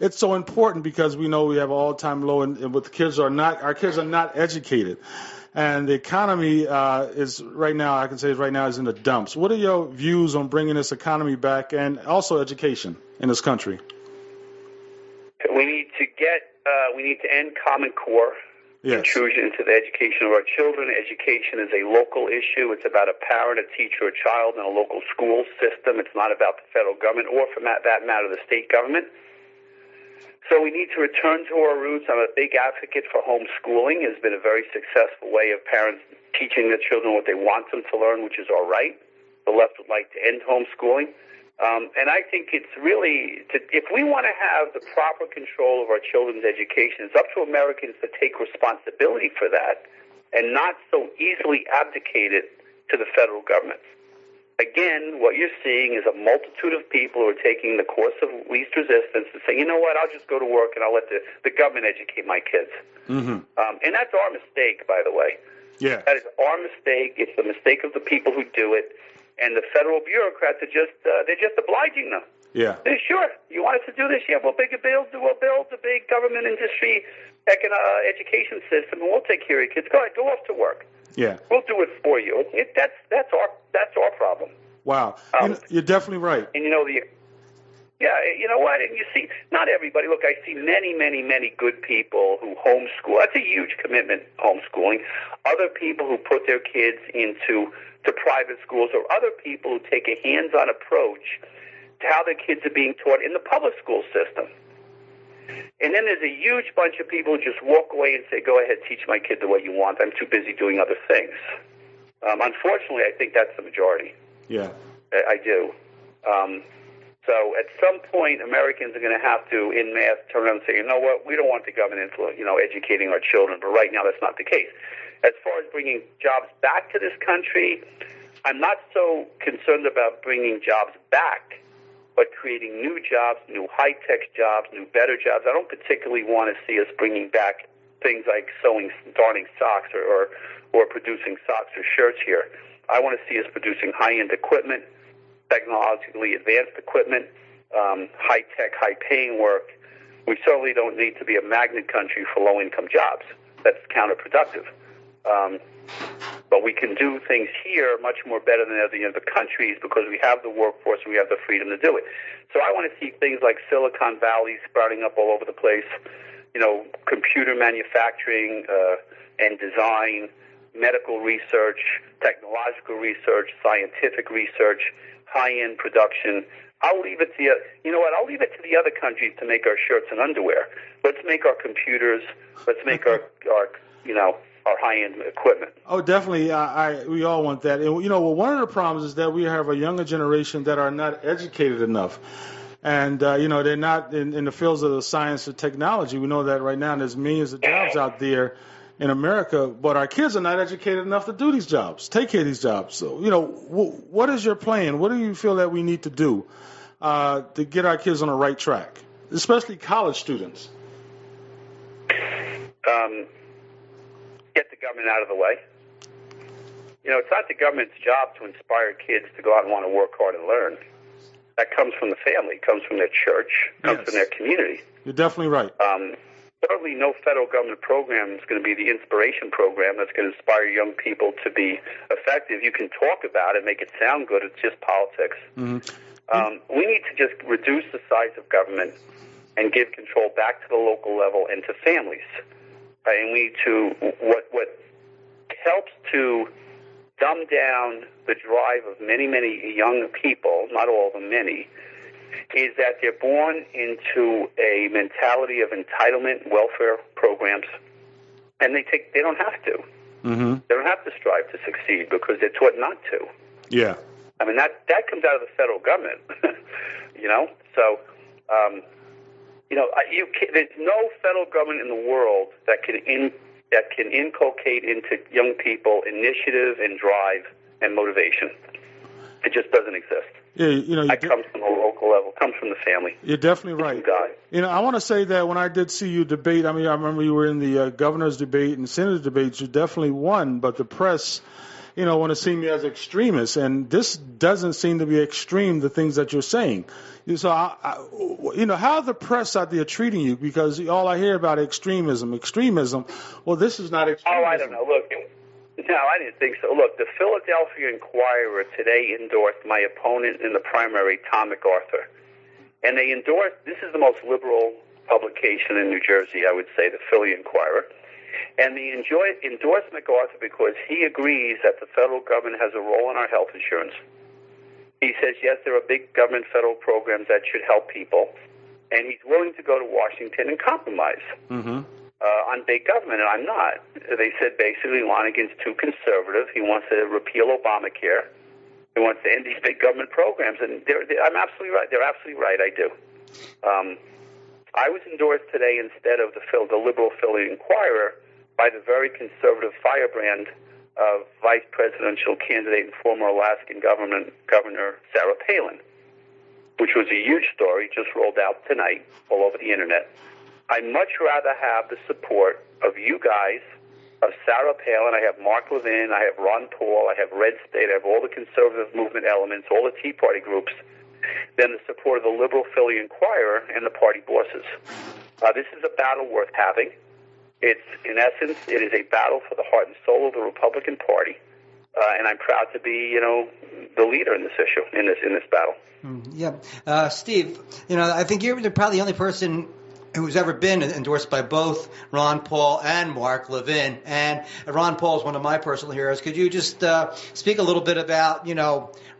it's so important because we know we have an all-time low, and our kids are not educated. And the economy is right now is in the dumps. What are your views on bringing this economy back and also education in this country? We need to end Common Core. intrusion into the education of our children. Education is a local issue. It's about a parent, a teacher, a child, and a local school system. It's not about the federal government or, for that matter, the state government. So we need to return to our roots. I'm a big advocate for homeschooling. It's been a very successful way of parents teaching their children what they want them to learn, which is all right. The left would like to end homeschooling. And I think it's really, if we want to have the proper control of our children's education, it's up to Americans to take responsibility for that and not so easily abdicate it to the federal government. Again, what you're seeing is a multitude of people who are taking the course of least resistance and saying, you know what, I'll just go to work and I'll let the government educate my kids. And that's our mistake, by the way. Yeah. That is our mistake. It's the mistake of the people who do it. And the federal bureaucrats are they're just obliging them. Yeah. They're sure. You want us to do this? Yeah, we'll build a big government industry education system, and we'll take care of your kids. Go ahead, go off to work. Yeah. We'll do it for you. That's our problem. Wow. You're definitely right. And you know you know what? And you see, not everybody. Look, I see many, many, many good people who homeschool. That's a huge commitment, homeschooling. Other people who put their kids into private schools, or other people who take a hands-on approach to how their kids are being taught in the public school system. And then there's a huge bunch of people who just walk away and say, go ahead, teach my kid the way you want. I'm too busy doing other things. Unfortunately, I think that's the majority. Yeah. I do. So at some point, Americans are going to have to, in mass, turn around and say, you know what, we don't want the government educating our children, but right now that's not the case. As far as bringing jobs back to this country, I'm not so concerned about bringing jobs back, but creating new jobs, new high-tech jobs, new better jobs. I don't particularly want to see us bringing back things like darning socks or producing socks or shirts here. I want to see us producing high-end equipment, technologically advanced equipment, high-tech, high-paying work. We certainly don't need to be a magnet country for low-income jobs. That's counterproductive. But we can do things here much more better than any other countries because we have the workforce and we have the freedom to do it. So I want to see things like Silicon Valley sprouting up all over the place, computer manufacturing and design, medical research, technological research, scientific research, high-end production. I'll leave it to I'll leave it to the other countries to make our shirts and underwear. Let's make our computers. Let's make our high-end equipment. Oh, definitely. We all want that. And, one of the problems is that we have a younger generation that are not educated enough. And, they're not in the fields of the science or technology. We know that right now there's millions of jobs out there in America, but our kids are not educated enough to do these jobs, take care of these jobs. So, what is your plan? What do you feel that we need to do to get our kids on the right track, especially college students? Get the government out of the way. It's not the government's job to inspire kids to go out and want to work hard and learn. That comes from the family, comes from their church, comes from their community. You're definitely right. Certainly no federal government program is going to be the inspiration program that's going to inspire young people to be effective. You can talk about it, make it sound good. It's just politics. Mm-hmm. We need to just reduce the size of government and give control back to the local level and to families. And we need to, what helps to dumb down the drive of many, many young people, not all of them, many, is that they're born into a mentality of entitlement, welfare programs, and they don't have to. Mm-hmm. They don't have to strive to succeed because they're taught not to. Yeah. I mean, that comes out of the federal government, So, there's no federal government in the world that can inculcate into young people initiative and drive and motivation. It just doesn't exist. Yeah, that comes from the local level, comes from the family. You're definitely right. I want to say that when I did see you debate, I remember you were in the governor's debate and senator's debates. You definitely won, but the press, want to see me as extremist, and this doesn't seem to be extreme. The things that you're saying. So, how the press out there treating you? Because all I hear about extremism. Well, this is not extremism. Oh, I don't know. Look. No, I didn't think so. Look, the Philadelphia Inquirer today endorsed my opponent in the primary, Tom MacArthur. And this is the most liberal publication in New Jersey, I would say, the Philly Inquirer. And the endorsed MacArthur because he agrees that the federal government has a role in our health insurance. He says, yes, there are big government federal programs that should help people, and he's willing to go to Washington and compromise on big government, and I'm not. They said basically Lonegan's too conservative. He wants to repeal Obamacare. He wants to end these big government programs, and I'm absolutely right. They're absolutely right. I do. I was endorsed today instead of the liberal Philly Inquirer by the very conservative firebrand of vice presidential candidate and former Alaskan Governor Sarah Palin, which was a huge story, just rolled out tonight all over the internet. I'd much rather have the support of you guys, of Sarah Palin. I have Mark Levin, I have Ron Paul, I have Red State, I have all the conservative movement elements, all the Tea Party groups, than the support of the liberal Philly Inquirer and the party bosses. This is a battle worth having. It's, in essence, it is a battle for the heart and soul of the Republican Party, and I'm proud to be, the leader in this issue, in this battle. Yeah, Steve, I think you're probably the only person who's ever been endorsed by both Ron Paul and Mark Levin, and Ron Paul is one of my personal heroes. Could you just speak a little bit about,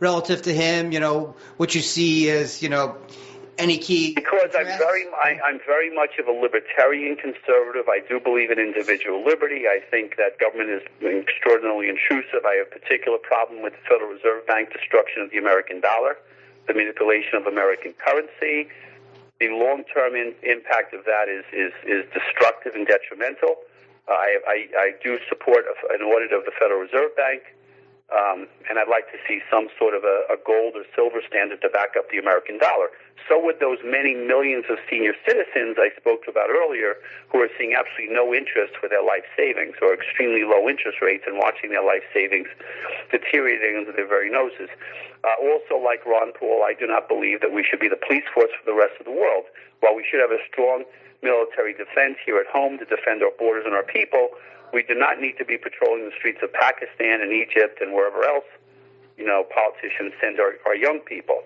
relative to him, what you see as, any key? Because I'm very much of a libertarian conservative. I do believe in individual liberty. I think that government is extraordinarily intrusive. I have a particular problem with the Federal Reserve Bank destruction of the American dollar, the manipulation of American currency. The long-term impact of that is destructive and detrimental. I do support an audit of the Federal Reserve Bank, and I'd like to see some sort of a gold or silver standard to back up the American dollar. So would those many millions of senior citizens I spoke about earlier who are seeing absolutely no interest for their life savings or extremely low interest rates and watching their life savings deteriorating under their very noses. Also, like Ron Paul, I do not believe that we should be the police force for the rest of the world. While we should have a strong military defense here at home to defend our borders and our people, we do not need to be patrolling the streets of Pakistan and Egypt and wherever else, politicians send our young people.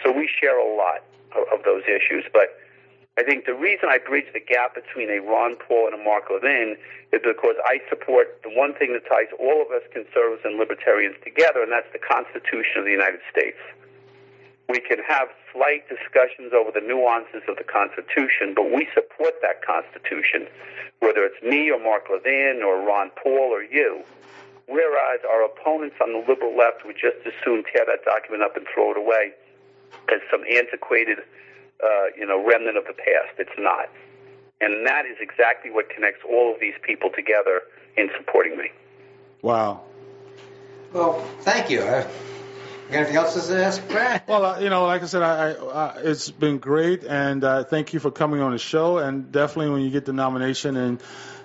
So we share a lot of those issues. But I think the reason I bridge the gap between a Ron Paul and a Mark Levin is because I support the one thing that ties all of us conservatives and libertarians together, and that's the Constitution of the United States. We can have slight discussions over the nuances of the Constitution, but we support that Constitution, whether it's me or Mark Levin or Ron Paul or you, whereas our opponents on the liberal left would just as soon tear that document up and throw it away as some antiquated remnant of the past. It's not. And that is exactly what connects all of these people together in supporting me. Wow. Well, thank you. Anything else to ask, Brad? Well, like I said, it's been great, and thank you for coming on the show. And definitely, when you get the nomination, and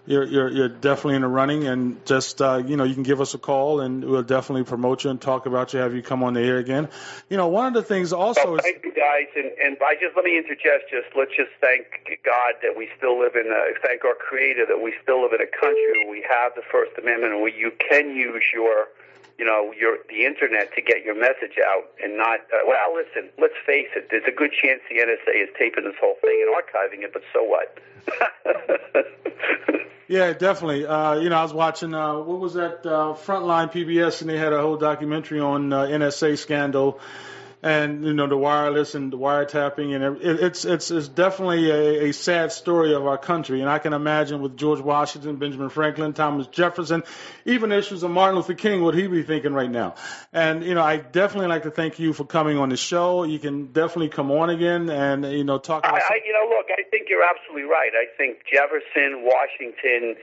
you're definitely in the running, and just you can give us a call, and we'll definitely promote you and talk about you, have you come on the air again. One of the things also is. Thank you, guys, and let me interject. Let's just thank God that we still live in. Thank our Creator that we still live in a country where we have the First Amendment, and where you can use the internet to get your message out, and not. Listen. Let's face it. There's a good chance the NSA is taping this whole thing and archiving it, but so what? Yeah, definitely. I was watching, what was that, Frontline PBS, and they had a whole documentary on NSA scandal and, the wireless and the wiretapping. And it's definitely a sad story of our country. And I can imagine with George Washington, Benjamin Franklin, Thomas Jefferson, even issues of Martin Luther King, what he'd be thinking right now. And, I definitely like to thank you for coming on the show. You can definitely come on again and, talk about look, I think you're absolutely right. I think Jefferson, Washington,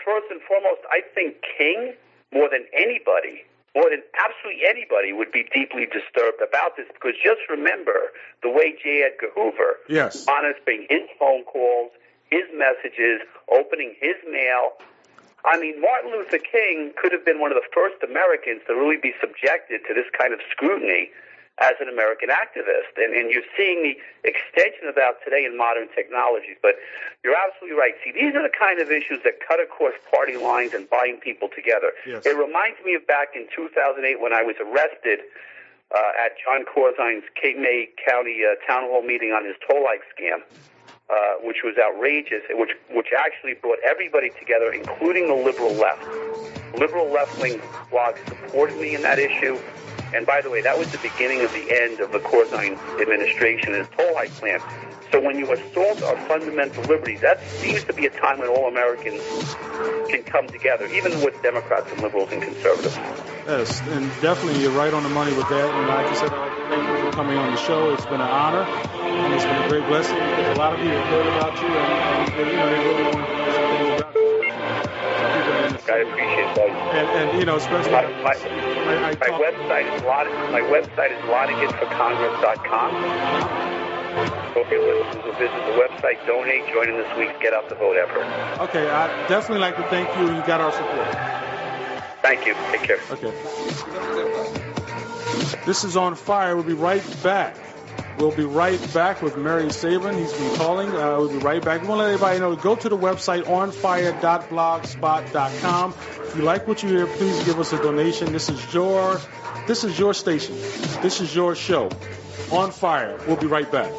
first and foremost, I think King, more than absolutely anybody, would be deeply disturbed about this, because just remember the way J. Edgar Hoover, monitoring his phone calls, his messages, opening his mail. I mean, Martin Luther King could have been one of the first Americans to really be subjected to this kind of scrutiny as an American activist. And you're seeing the extension of that today in modern technologies. But you're absolutely right. See, these are the kind of issues that cut across party lines and bind people together. Yes. It reminds me of back in 2008 when I was arrested at John Corzine's Cape May County town hall meeting on his toll-like scam. which was outrageous, which actually brought everybody together, including the liberal left. Liberal left-wing blogs supported me in that issue. And by the way, that was the beginning of the end of the Corzine administration and his toll hike plan. So when you assault our fundamental liberties, that seems to be a time when all Americans can come together, even with Democrats and liberals and conservatives. Yes, and definitely you're right on the money with that. And like I said, thank you for coming on the show. It's been an honor, and it's been a great blessing because a lot of people have heard about you, and they really want to know some things about you. I appreciate that. And especially my website is Longegan4Congress.com. So if you're listening to visit the website, donate, join in this week's Get Out the Vote effort. Okay, I definitely like to thank you. You got our support. Thank you. Take care. Okay. This is On Fire. We'll be right back. We'll be right back with Mary Sabrin. He's been calling. We'll be right back. We want to let everybody know, go to the website, onfire.blogspot.com. If you like what you hear, please give us a donation. This is your station. This is your show. On Fire. We'll be right back.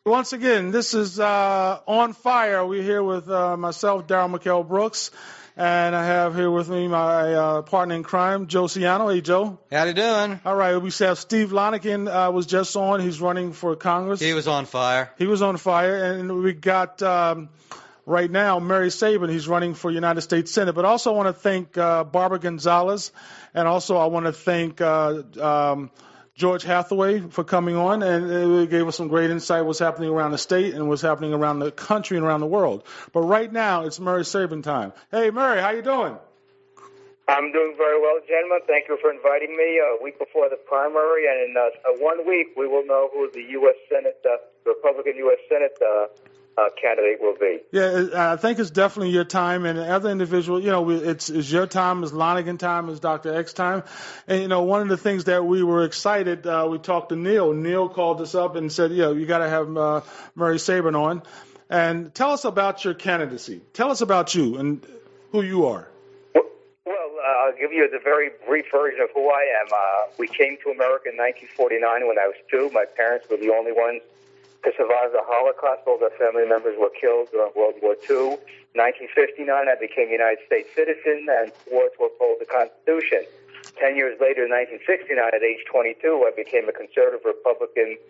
Once again, this is On Fire. We're here with myself, Darryl McKell Brooks, and I have here with me my partner in crime, Joe Ciano. Hey, Joe. How you doing? All right. We have Steve Lonegan was just on. He's running for Congress. He was on fire. He was on fire. And we got right now Mary Sabrin. He's running for United States Senate. But also I want to thank Barbara Gonzalez, and also I want to thank George Hathaway for coming on, and it gave us some great insight what's happening around the state and what's happening around the country and around the world. But right now, it's Mary Sabrin time. Hey, Mary, how you doing? I'm doing very well, gentlemen. Thank you for inviting me a week before the primary, and in 1 week, we will know who the U.S. Senate, Republican U.S. Senate candidate will be. Yeah, I think it's definitely your time, and the other individual, it's your time, it's Lonegan time, it's Dr. Eck's time. And, one of the things that we were excited, we talked to Neil. Neil called us up and said, you got to have Mary Sabrin on. And tell us about your candidacy. Tell us about you and who you are. Well, I'll give you the very brief version of who I am. We came to America in 1949 when I was 2. My parents were the only ones to survive the Holocaust. All their family members were killed during World War II. 1959, I became a United States citizen and swore to uphold the Constitution. 10 years later, in 1969, at age 22, I became a conservative Republican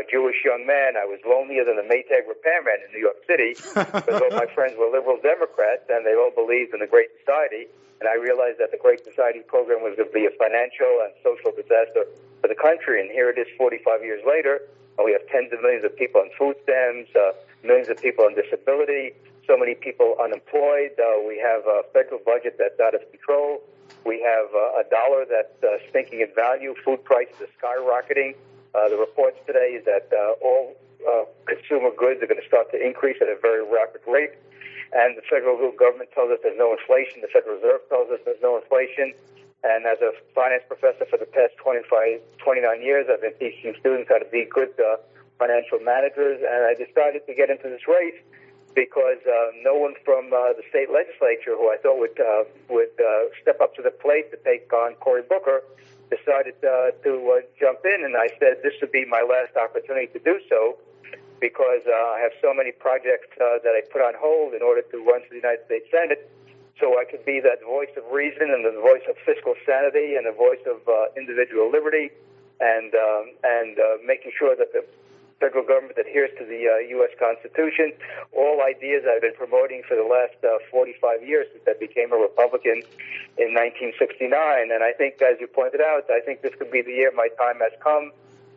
Jewish young man. I was lonelier than a Maytag repairman in New York City because all my friends were liberal Democrats, and they all believed in the Great Society. And I realized that the Great Society program was going to be a financial and social disaster for the country. And here it is 45 years later. We have tens of millions of people on food stamps, millions of people on disability, so many people unemployed. We have a federal budget that's out of control. We have a dollar that's sinking in value. Food prices are skyrocketing. The reports today is that all consumer goods are going to start to increase at a very rapid rate. And the federal government tells us there's no inflation. The Federal Reserve tells us there's no inflation. And as a finance professor for the past 29 years, I've been teaching students how to be good financial managers. And I decided to get into this race because no one from the state legislature, who I thought would step up to the plate to take on Cory Booker, decided to jump in. And I said this would be my last opportunity to do so because I have so many projects that I put on hold in order to run for the United States Senate. So I could be that voice of reason and the voice of fiscal sanity and the voice of individual liberty and making sure that the federal government adheres to the U.S. Constitution. All ideas I've been promoting for the last 45 years since I became a Republican in 1969. And I think, as you pointed out, I think this could be the year my time has come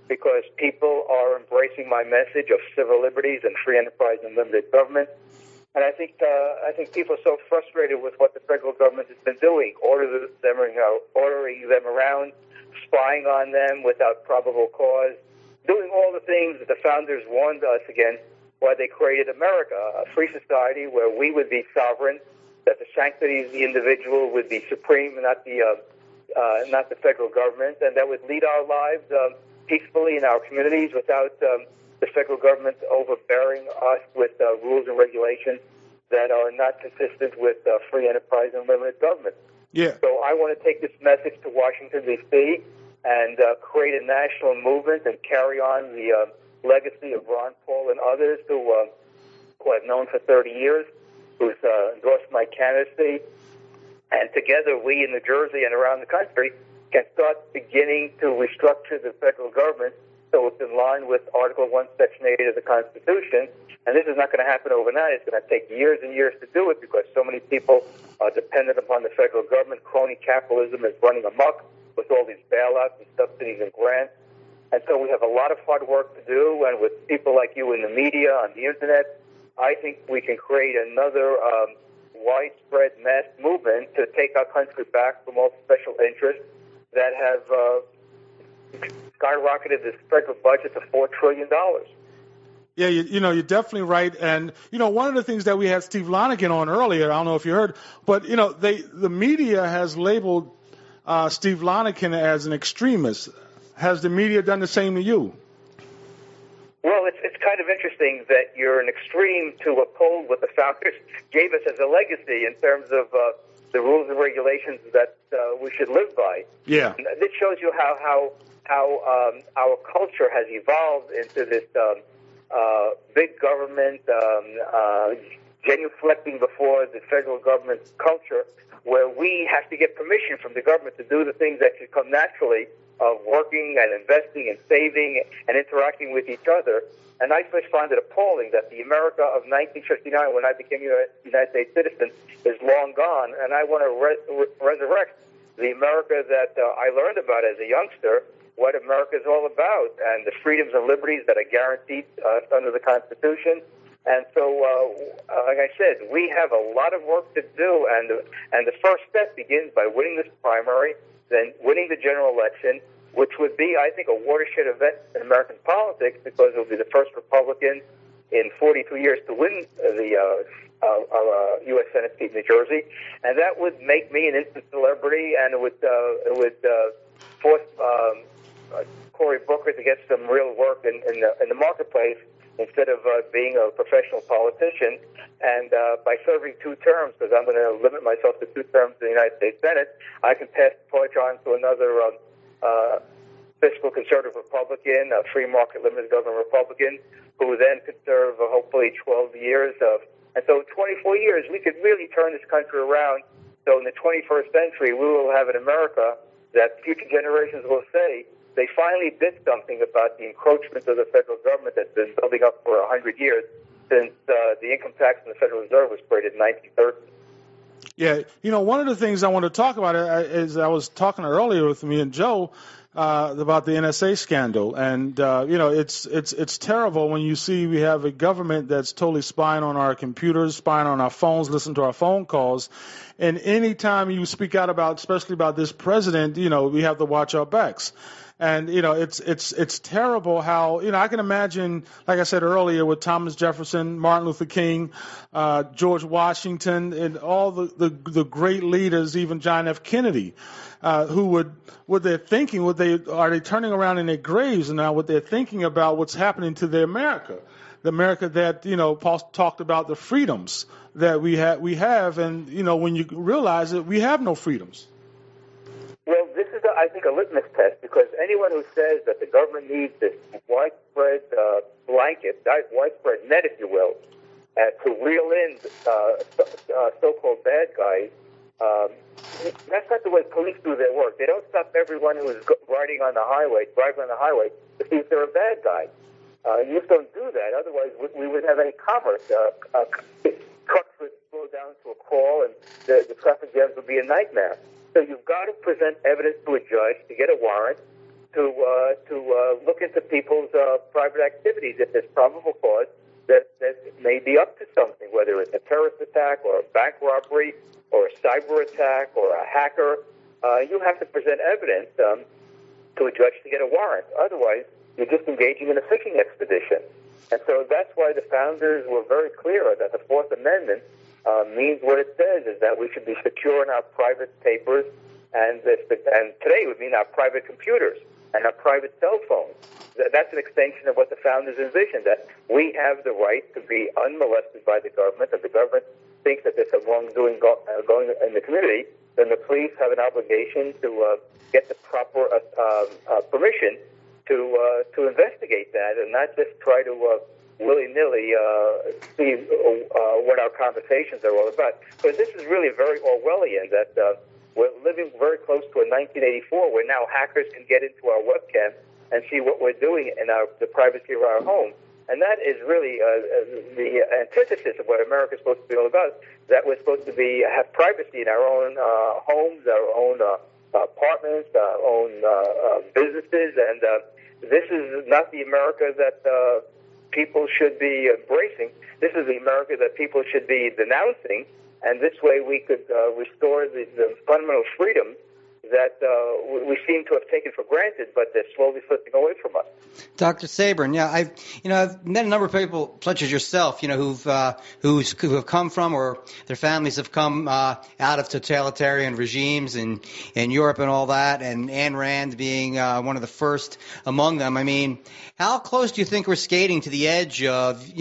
because people are embracing my message of civil liberties and free enterprise and limited government. And I think people are so frustrated with what the federal government has been doing, ordering them around, spying on them without probable cause, doing all the things that the founders warned us against why they created America, a free society where we would be sovereign, that the sanctity of the individual would be supreme, and not the federal government, and that would lead our lives peacefully in our communities without the federal government overbearing us with rules and regulations that are not consistent with free enterprise and limited government. Yeah. So I want to take this message to Washington, D.C., and create a national movement and carry on the legacy of Ron Paul and others who I've known for 30 years, who's endorsed my candidacy. And together, we in New Jersey and around the country can start beginning to restructure the federal government so it's in line with Article 1, Section 8 of the Constitution. And this is not going to happen overnight. It's going to take years and years to do it because so many people are dependent upon the federal government. Crony capitalism is running amok with all these bailouts and subsidies and grants. And so we have a lot of hard work to do. And with people like you in the media, on the Internet, I think we can create another widespread mass movement to take our country back from all special interests that have skyrocketed this federal budget to $4 trillion. Yeah, you're definitely right. And, one of the things that we had Steve Lonegan on earlier, I don't know if you heard, but, the media has labeled Steve Lonegan as an extremist. Has the media done the same to you? Well, it's kind of interesting that you're an extreme to uphold what the founders gave us as a legacy in terms of the rules and regulations that we should live by. Yeah. And this shows you how our culture has evolved into this big government, genuflecting before the federal government culture, where we have to get permission from the government to do the things that should come naturally of working and investing and saving and interacting with each other. And I first found it appalling that the America of 1959, when I became a United States citizen, is long gone. And I want to resurrect the America that I learned about as a youngster, what America is all about, and the freedoms and liberties that are guaranteed under the Constitution. And so, like I said, we have a lot of work to do, and the first step begins by winning this primary, then winning the general election, which would be, I think, a watershed event in American politics because it will be the first Republican in 42 years to win the U.S. Senate seat in New Jersey, and that would make me an instant celebrity, and it would force Cory Booker to get some real work in the marketplace instead of being a professional politician. And by serving 2 terms, because I'm going to limit myself to 2 terms in the United States Senate, I can pass the torch on to another fiscal conservative Republican, a free market limited government Republican, who then could serve hopefully 12 years. And so 24 years, we could really turn this country around. So in the 21st century, we will have an America that future generations will say, they finally did something about the encroachment of the federal government that's been building up for 100 years since the income tax in the Federal Reserve was created in 1930. Yeah, one of the things I want to talk about is I was talking earlier with me and Joe about the NSA scandal, and it's terrible when you see we have a government that's totally spying on our computers, spying on our phones, listening to our phone calls, and anytime you speak out especially about this president, we have to watch our backs. And, it's terrible how, I can imagine, like I said earlier, with Thomas Jefferson, Martin Luther King, George Washington, and all the great leaders, even John F. Kennedy, what they're thinking, are they turning around in their graves now, what they're thinking about what's happening to their America, the America that, Paul talked about the freedoms that we have. And, when you realize that we have no freedoms. Well, this is, I think, a litmus test, because anyone who says that the government needs this widespread blanket, widespread net, if you will, to reel in so-called bad guys, that's not the way police do their work. They don't stop everyone who is driving on the highway, to see if they're a bad guy. You just don't do that. Otherwise, we wouldn't have any commerce. Trucks would slow down to a crawl, and the traffic jams would be a nightmare. So you've got to present evidence to a judge to get a warrant to look into people's private activities if there's probable cause that may be up to something, whether it's a terrorist attack or a bank robbery or a cyber attack or a hacker. You have to present evidence to a judge to get a warrant. Otherwise, you're just engaging in a fishing expedition. And so that's why the founders were very clear that the Fourth Amendment means what it says, is that we should be secure in our private papers, and today it would mean our private computers and our private cell phones. That's an extension of what the founders envisioned, that we have the right to be unmolested by the government. If the government thinks that there's some wrongdoing going in the community, then the police have an obligation to get the proper permission to investigate that, and not just try to willy-nilly see what our conversations are all about. Because this is really very Orwellian, that we're living very close to a 1984 where now hackers can get into our webcam and see what we're doing in the privacy of our home. And that is really the antithesis of what America is supposed to be all about, that we're supposed to have privacy in our own homes, our own apartments, our own businesses, and this is not the America that people should be embracing. This is the America that people should be denouncing, and this way we could restore the fundamental freedom that we seem to have taken for granted, but they're slowly slipping away from us. Dr. Sabrin, yeah, I've met a number of people such as yourself, who have come from, or their families have come out of totalitarian regimes in Europe and all that, and Ayn Rand being one of the first among them. I mean, how close do you think we're skating to the edge of,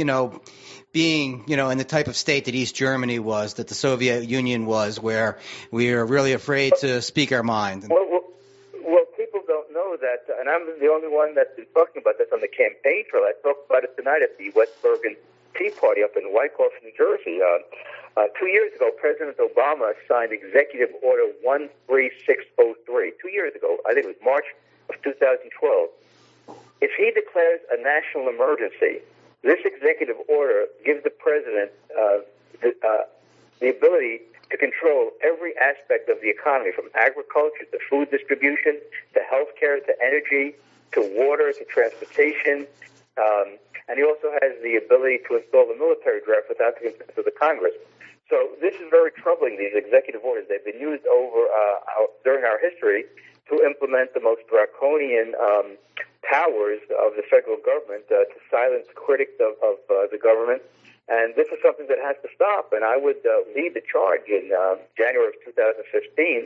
being, in the type of state that East Germany was, that the Soviet Union was, where we are really afraid to speak our mind? Well, people don't know that, and I'm the only one that's been talking about this on the campaign trail. I talked about it tonight at the West Bergen Tea Party up in Wyckoff, New Jersey. 2 years ago, President Obama signed Executive Order 13603. 2 years ago, I think it was March of 2012. If he declares a national emergency, this executive order gives the president the ability to control every aspect of the economy, from agriculture to food distribution to healthcare to energy to water to transportation. And he also has the ability to install the military draft without the consent of the Congress. So this is very troubling, these executive orders. They've been used during our history to implement the most draconian powers of the federal government to silence critics of the government. And this is something that has to stop. And I would lead the charge in January of 2015,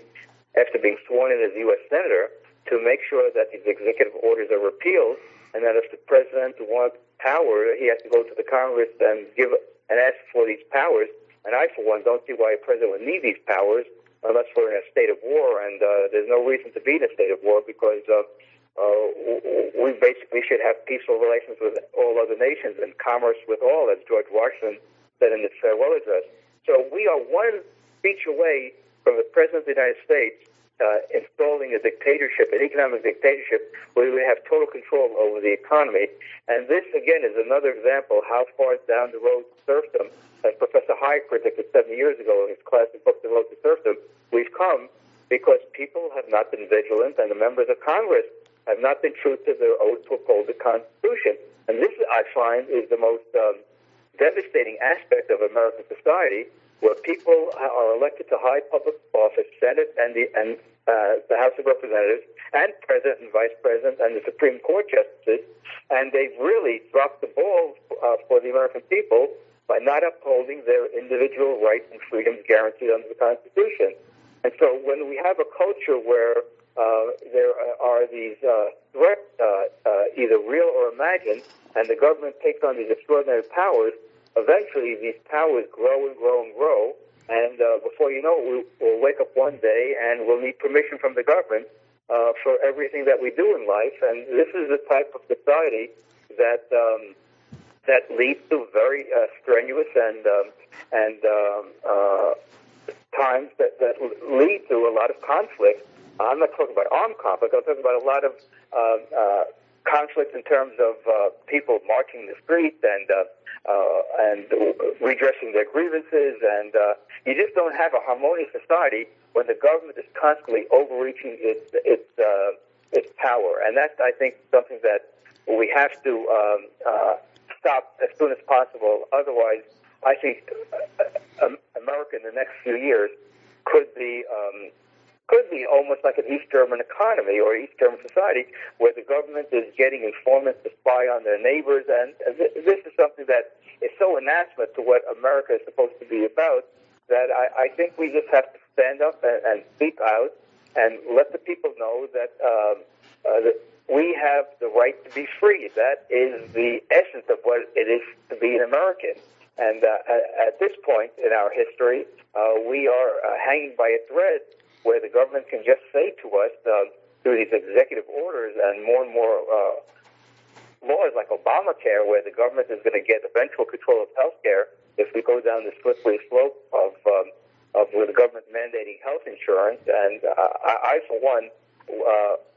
after being sworn in as U.S. Senator, to make sure that these executive orders are repealed, and that if the president wants power, he has to go to the Congress and ask for these powers. And I, for one, don't see why a president would need these powers unless we're in a state of war, and there's no reason to be in a state of war, because we basically should have peaceful relations with all other nations and commerce with all, as George Washington said in his farewell address. So we are one speech away from the President of the United States installing a dictatorship, an economic dictatorship, where we have total control over the economy. And this, again, is another example how far down the road to serfdom, as Professor Hayek predicted 7 years ago in his classic book, The Road to Serfdom, we've come because people have not been vigilant, and the members of Congress have not been true to their oath to uphold the Constitution. And this, I find, is the most devastating aspect of American society, where people are elected to high public office, Senate and the House of Representatives, and President and Vice President and the Supreme Court justices, and they've really dropped the ball for the American people by not upholding their individual rights and freedoms guaranteed under the Constitution. And so when we have a culture where there are these threats, either real or imagined, and the government takes on these extraordinary powers, eventually these powers grow and grow and grow, and before you know it, we'll wake up one day and we'll need permission from the government for everything that we do in life. And this is the type of society that leads to very strenuous and times that lead to a lot of conflict. I'm not talking about armed conflict. I'm talking about a lot of conflict in terms of people marching the streets and redressing their grievances. And you just don't have a harmonious society when the government is constantly overreaching its power. And that's, I think, something that we have to stop as soon as possible. Otherwise, I think America in the next few years could be really almost like an East German economy or East German society where the government is getting informants to spy on their neighbors. And this is something that is so anathema to what America is supposed to be about that I think we just have to stand up and speak out and let the people know that we have the right to be free. That is the essence of what it is to be an American. And at this point in our history, we are hanging by a thread where the government can just say to us through these executive orders and more laws like Obamacare, where the government is going to get eventual control of health care if we go down the slippery slope of with the government mandating health insurance. And I for one,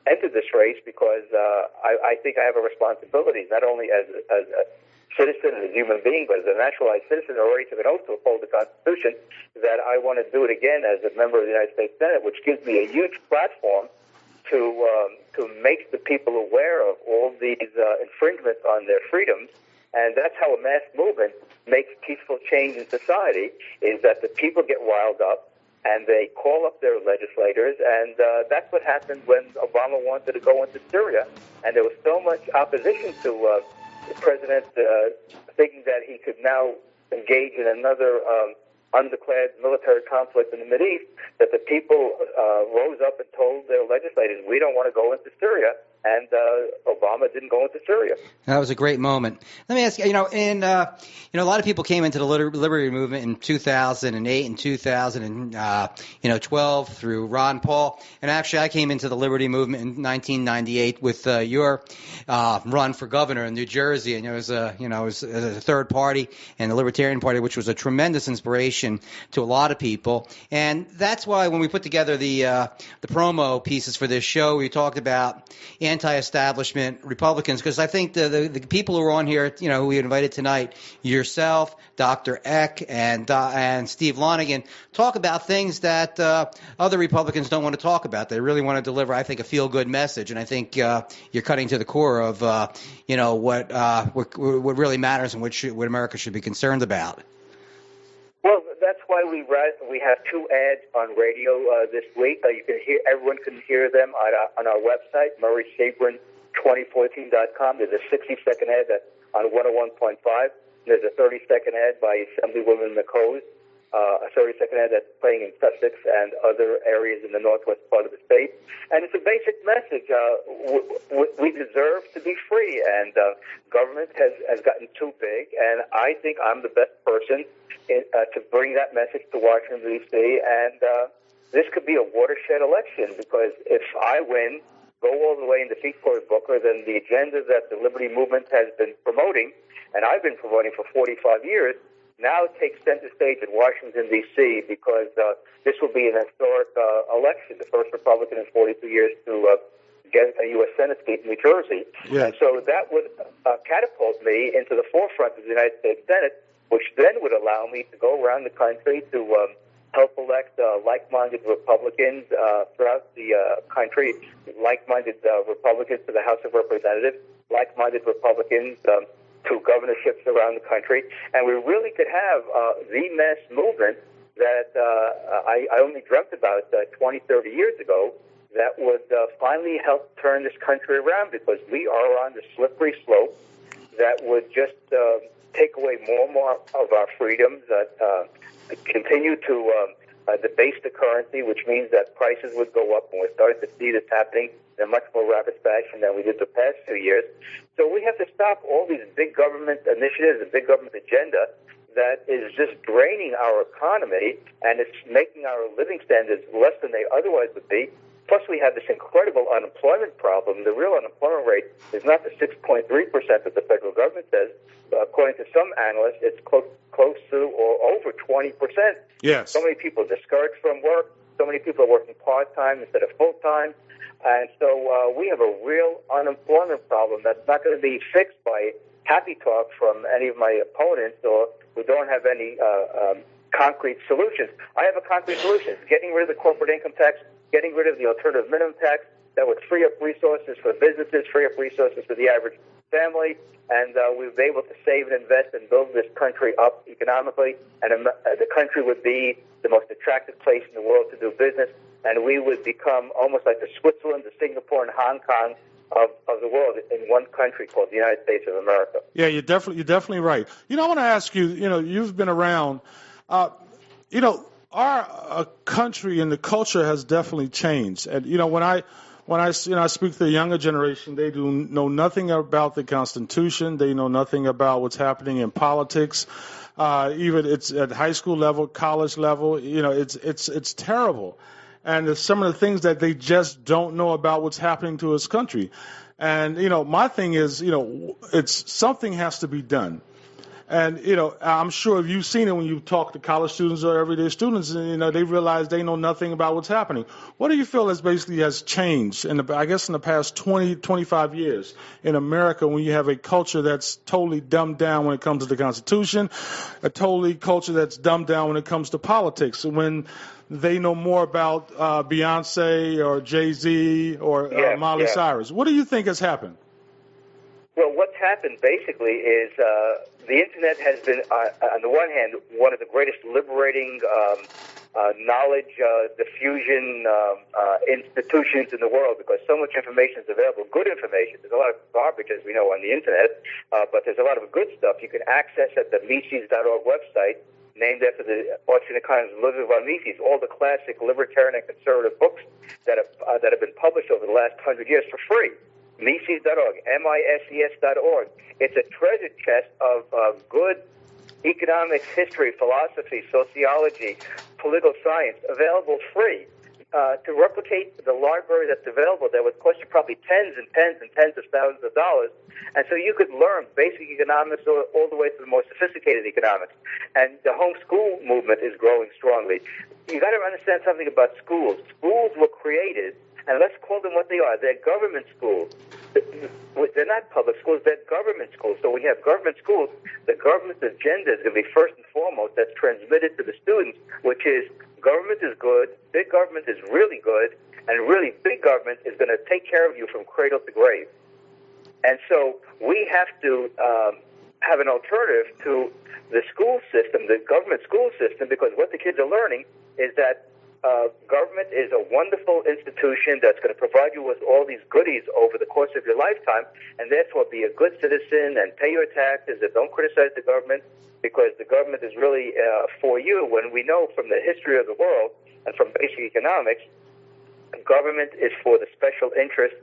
entered this race because I think I have a responsibility, not only as a citizen and a human being, but as a naturalized citizen, already took an oath to uphold the Constitution, that I want to do it again as a member of the United States Senate, which gives me a huge platform to make the people aware of all these infringements on their freedoms. And that's how a mass movement makes peaceful change in society, is that the people get riled up and they call up their legislators, and that's what happened when Obama wanted to go into Syria. And there was so much opposition to the president thinking that he could now engage in another undeclared military conflict in the Mideast, that the people rose up and told their legislators, we don't want to go into Syria, and Obama didn't go into Syria. That was a great moment. Let me ask you, a lot of people came into the liberty movement in 2008 and 2012 through Ron Paul, and actually I came into the liberty movement in 1998 with your run for governor in New Jersey, and it was a third party and the Libertarian Party, which was a tremendous inspiration to a lot of people, and that's why when we put together the promo pieces for this show, we talked about anti-establishment Republicans, because I think the people who are on here, who we invited tonight, yourself, Dr. Eck, and Steve Lonegan, talk about things that other Republicans don't want to talk about. They really want to deliver, I think, a feel-good message, and I think you're cutting to the core of what really matters and what America should be concerned about. Well, that's why we have two ads on radio this week. Everyone can hear them on our website, MurraySabrin2014.com. There's a 60-second ad on 101.5. There's a 30-second ad by Assemblywoman McCose, a 30-second ad that's playing in Sussex and other areas in the northwest part of the state. And it's a basic message. We deserve to be free, and government has gotten too big, and I think I'm the best person to bring that message to Washington, D.C., and this could be a watershed election, because if I win, go all the way and defeat Cory Booker, then the agenda that the Liberty Movement has been promoting, and I've been promoting for 45 years, now takes center stage in Washington, D.C., because this will be an historic election, the first Republican in 42 years to get a U.S. Senate seat in New Jersey. Yeah. And so that would catapult me into the forefront of the United States Senate, which then would allow me to go around the country to help elect like-minded Republicans throughout the country, like-minded Republicans to the House of Representatives, like-minded Republicans to governorships around the country. And we really could have the mass movement that I only dreamt about 20, 30 years ago that would finally help turn this country around, because we are on the slippery slope that would just take away more and more of our freedoms, continue to debase the currency, which means that prices would go up, and we're starting to see this happening in a much more rapid fashion than we did the past 2 years. So we have to stop all these big government initiatives and big government agenda that is just draining our economy, and it's making our living standards less than they otherwise would be. Plus, we have this incredible unemployment problem. The real unemployment rate is not the 6.3% that the federal government says. According to some analysts, it's close to or over 20%. Yes. So many people are discouraged from work. So many people are working part-time instead of full-time. And so we have a real unemployment problem that's not going to be fixed by happy talk from any of my opponents, or we don't have any concrete solutions. I have a concrete solution: getting rid of the corporate income tax, getting rid of the alternative minimum tax, that would free up resources for businesses, free up resources for the average family, and we would be able to save and invest and build this country up economically, and the country would be the most attractive place in the world to do business, and we would become almost like the Switzerland, the Singapore, and Hong Kong of the world in one country called the United States of America. Yeah, you're definitely right. I want to ask you, you've been around, our country and the culture has definitely changed. And, when I speak to the younger generation, they do know nothing about the Constitution. They know nothing about what's happening in politics. Even it's at high school level, college level. It's terrible. And there's some of the things that they just don't know about what's happening to this country. And my thing is, it's something has to be done. And, I'm sure you've seen it when you talk to college students or everyday students, and, they realize they know nothing about what's happening. What do you feel has changed in the past 20, 25 years in America when you have a culture that's totally dumbed down when it comes to the Constitution, a totally culture that's dumbed down when it comes to politics, when they know more about Beyonce or Jay-Z or Miley Cyrus? What do you think has happened? Well, what's happened basically is the Internet has been, on the one hand, one of the greatest liberating knowledge diffusion institutions in the world, because so much information is available, good information. There's a lot of garbage, as we know, on the Internet, but there's a lot of good stuff you can access at the Mises.org website, named after the Austrian economist Ludwig von Mises, all the classic libertarian and conservative books that have been published over the last 100 years for free. Mises.org, MISES.org. It's a treasure chest of good economics, history, philosophy, sociology, political science, available free. To replicate the library that's available there would cost you probably tens and tens and tens of thousands of dollars. And so you could learn basic economics all the way to the more sophisticated economics. And the homeschool movement is growing strongly. You got to understand something about schools. Schools were created, and let's call them what they are. They're government schools. They're not public schools. They're government schools. So when you have government schools, the government's agenda is going to be first and foremost that's transmitted to the students, which is government is good, big government is really good, and really big government is going to take care of you from cradle to grave. And so we have to have an alternative to the school system, the government school system, because what the kids are learning is that government is a wonderful institution that's going to provide you with all these goodies over the course of your lifetime, and therefore be a good citizen and pay your taxes and don't criticize the government, because the government is really for you, when we know from the history of the world and from basic economics, government is for the special interest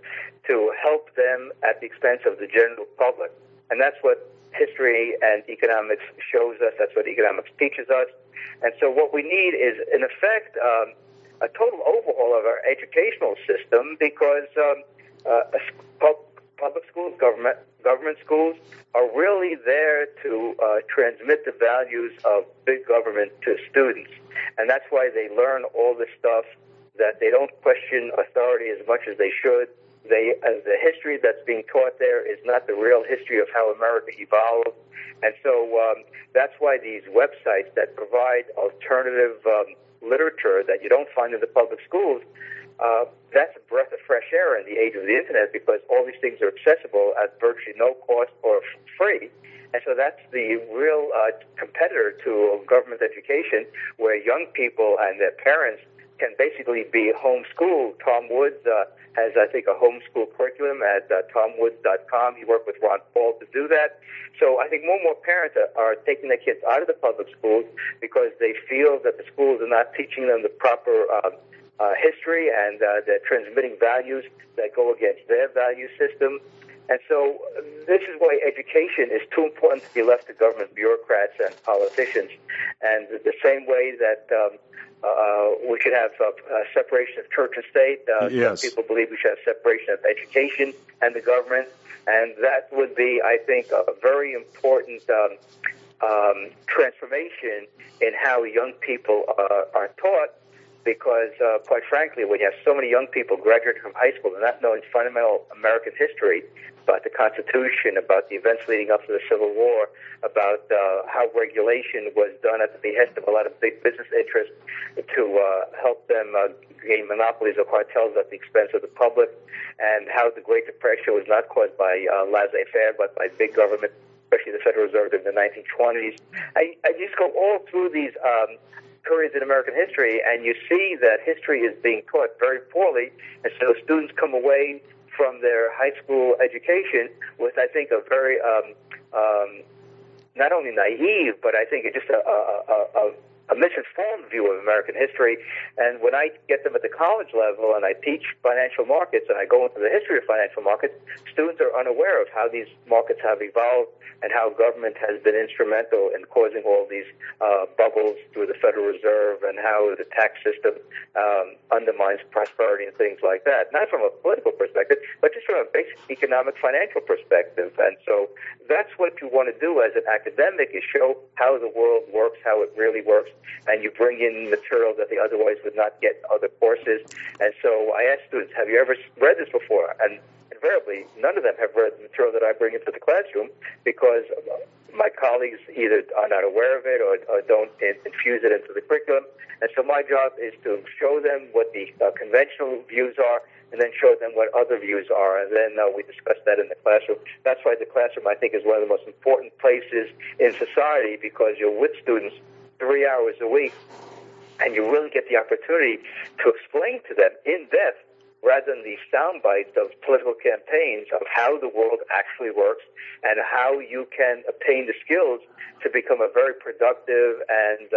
to help them at the expense of the general public. And that's what history and economics shows us. That's what economics teaches us. And so what we need is, in effect, a total overhaul of our educational system, because public schools, government schools are really there to transmit the values of big government to students. And that's why they learn all this stuff, that they don't question authority as much as they should. The history that's being taught there is not the real history of how America evolved. And so that's why these websites that provide alternative literature that you don't find in the public schools, that's a breath of fresh air in the age of the Internet, because all these things are accessible at virtually no cost or free. And so that's the real competitor to government education, where young people and their parents can basically be homeschooled. Tom Woods has, I think, a homeschool curriculum at tomwoods.com. He worked with Ron Paul to do that. So I think more and more parents are taking their kids out of the public schools because they feel that the schools are not teaching them the proper history, and they're transmitting values that go against their value system. And so this is why education is too important to be left to government bureaucrats and politicians. And the same way that we should have separation of church and state, yes. Some people believe we should have separation of education and the government. And that would be, I think, a very important transformation in how young people are taught. because, quite frankly, when you have so many young people graduating from high school and not knowing fundamental American history about the Constitution, about the events leading up to the Civil War, about how regulation was done at the behest of a lot of big business interests to help them gain monopolies or cartels at the expense of the public, and how the Great Depression was not caused by laissez-faire, but by big government, especially the Federal Reserve in the 1920s. I just go all through these periods in American history, and you see that history is being taught very poorly, and so students come away from their high school education with, I think, a very not only naive, but I think just a misinformed view of American history. And when I get them at the college level and I teach financial markets and I go into the history of financial markets, students are unaware of how these markets have evolved and how government has been instrumental in causing all these bubbles through the Federal Reserve, and how the tax system undermines prosperity and things like that. Not from a political perspective, but just from a basic economic financial perspective. And so that's what you want to do as an academic, is show how the world works, how it really works, and you bring in material that they otherwise would not get in other courses. And so I ask students, have you ever read this before? And invariably, none of them have read the material that I bring into the classroom, because my colleagues either are not aware of it or don't infuse it into the curriculum. And so my job is to show them what the conventional views are, and then show them what other views are, and then we discuss that in the classroom. That's why the classroom, I think, is one of the most important places in society, because you're with students 3 hours a week, and you really get the opportunity to explain to them in depth, rather than the sound bites of political campaigns, of how the world actually works and how you can obtain the skills to become a very productive and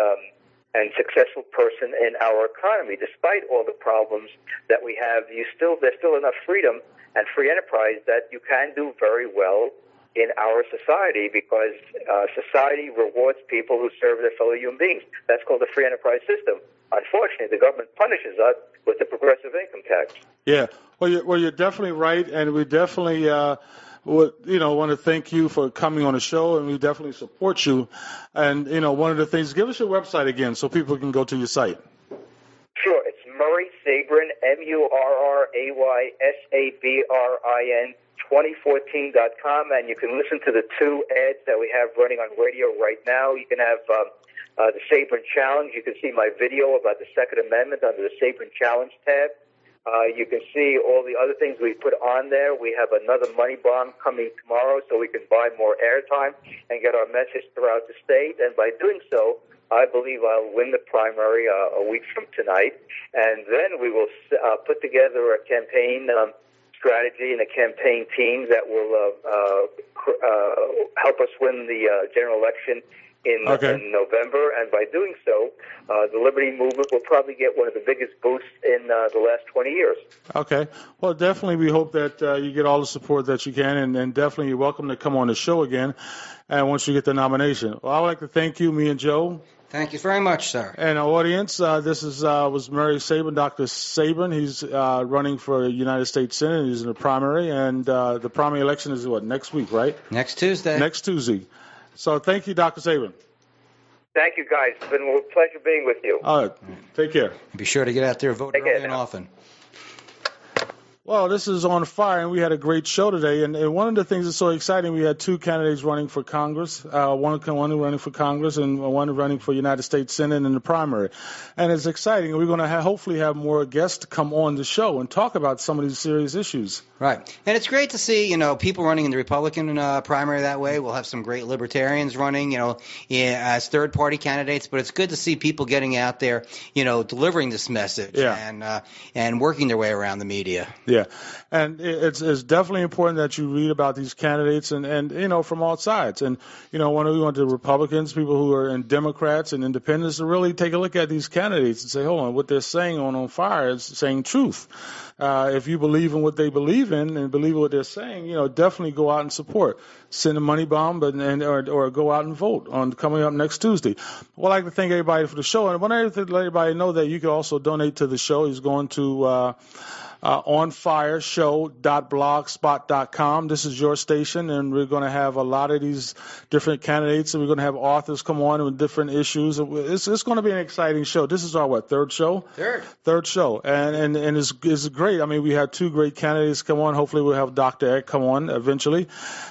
successful person in our economy. Despite all the problems that we have, there's still enough freedom and free enterprise that you can do very well in our society, because society rewards people who serve their fellow human beings. That's called the free enterprise system. Unfortunately, the government punishes us with the progressive income tax. Yeah, well, you're definitely right, and we definitely want to thank you for coming on the show, and we definitely support you. And one of the things, give us your website again so people can go to your site. Sure, it's Murray Sabrin, MurraySabrin 2014.com, and you can listen to the 2 ads that we have running on radio right now. You can have the Sabrin Challenge. You can see my video about the Second Amendment under the Sabrin Challenge tab. You can see all the other things we put on there. We have another money bomb coming tomorrow, so we can buy more airtime and get our message throughout the state. And by doing so, I believe I'll win the primary a week from tonight. And then we will put together a campaign strategy and a campaign team that will help us win the general election in November. And by doing so, the Liberty Movement will probably get one of the biggest boosts in the last 20 years. Okay. Well, definitely we hope that you get all the support that you can, and definitely you're welcome to come on the show again once you get the nomination. Well, I would like to thank you, me and Joe. Thank you very much, sir. And our audience, this was Murray Sabrin, Dr. Sabrin. He's running for United States Senate. He's in the primary, and the primary election is next week, right? Next Tuesday. Next Tuesday. So thank you, Dr. Sabrin. Thank you, guys. It's been a pleasure being with you. All right. Take care. Be sure to get out there and vote early and often. Well, this is OnFire, and we had a great show today. And one of the things that's so exciting, we had 2 candidates running for Congress, one running for Congress and one running for United States Senate in the primary. And it's exciting. We're going to hopefully have more guests to come on the show and talk about some of these serious issues. Right. And it's great to see, people running in the Republican primary that way. We'll have some great libertarians running, as third-party candidates. But it's good to see people getting out there, delivering this message and working their way around the media. Yeah, and it's definitely important that you read about these candidates and from all sides. And, when we want the Republicans, people who are in Democrats and independents, to really take a look at these candidates and say, hold on, what they're saying on Fire is saying truth. If you believe in what they believe in and believe in what they're saying, definitely go out and support. Send a money bomb or go out and vote on coming up next Tuesday. Well, I'd like to thank everybody for the show. And I want to let everybody know that you can also donate to the show. He's going to onfireshow.blogspot.com. This is your station, and we're going to have a lot of these different candidates, and we're going to have authors come on with different issues. It's going to be an exciting show. This is our, third show? Third show, and it's great. I mean, we had two great candidates come on. Hopefully we'll have Dr. Eck come on eventually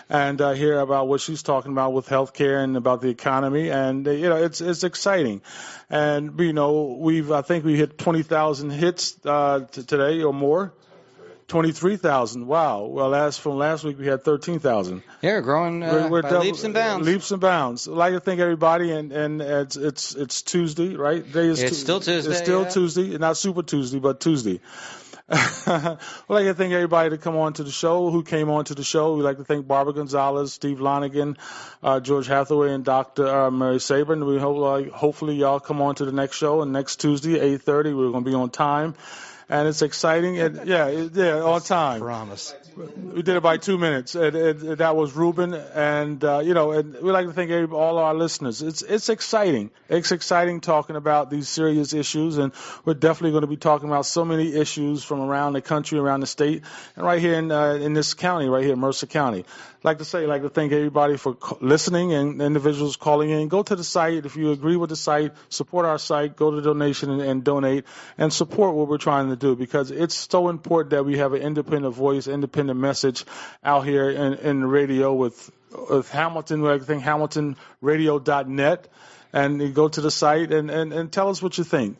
and hear about what she's talking about with healthcare and about the economy. And, it's exciting. And, I think we hit 20,000 hits today or more. 23,000. Wow. Well, from last week we had 13,000. Yeah, we're growing by leaps and bounds. Leaps and bounds. I'd like to thank everybody, and it's Tuesday, right? It's still Tuesday. It's still Tuesday, not Super Tuesday, but Tuesday. I'd like to thank everybody to come on to the show, who came on to the show. We'd like to thank Barbara Gonzalez, Steve Lonegan, George Hathaway, and Dr. Mary Sabrin. We hopefully y'all come on to the next show, and next Tuesday, 8:30, we're going to be on time. And it's exciting, and on time. Promise. We did it by 2 minutes, and that was Ruben, and and we'd like to thank all our listeners. It's exciting. It's exciting talking about these serious issues, and we're definitely going to be talking about so many issues from around the country, around the state, and right here in this county, right here, Mercer County. Like to thank everybody for listening and individuals calling in. Go to the site. If you agree with the site, support our site. Go to donation and donate and support what we're trying to do, because it's so important that we have an independent voice, independent message out here in the radio with Hamilton, HamiltonRadio.net. And you go to the site and tell us what you think.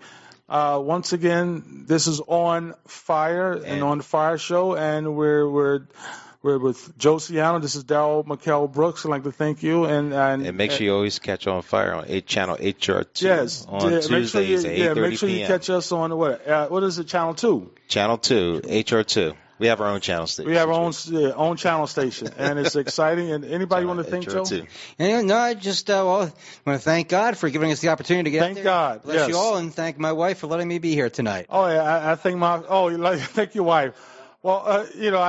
Once again, this is On Fire, an On Fire show, and we're with Joe Ciano. This is Darryl McKell Brooks. I'd like to thank you. And make sure you always catch On Fire on channel HR2. Yes. On Tuesdays at 8:30 p.m. Make sure you catch us on what is it, channel 2? Channel 2, HR2. We have our own channel station. We have our own channel station, and it's exciting. And anybody want to thank Joe? No, I just want to thank God for giving us the opportunity to get thank there. God. Bless you all, and thank my wife for letting me be here tonight. Oh, yeah, I thank thank your wife. Well, I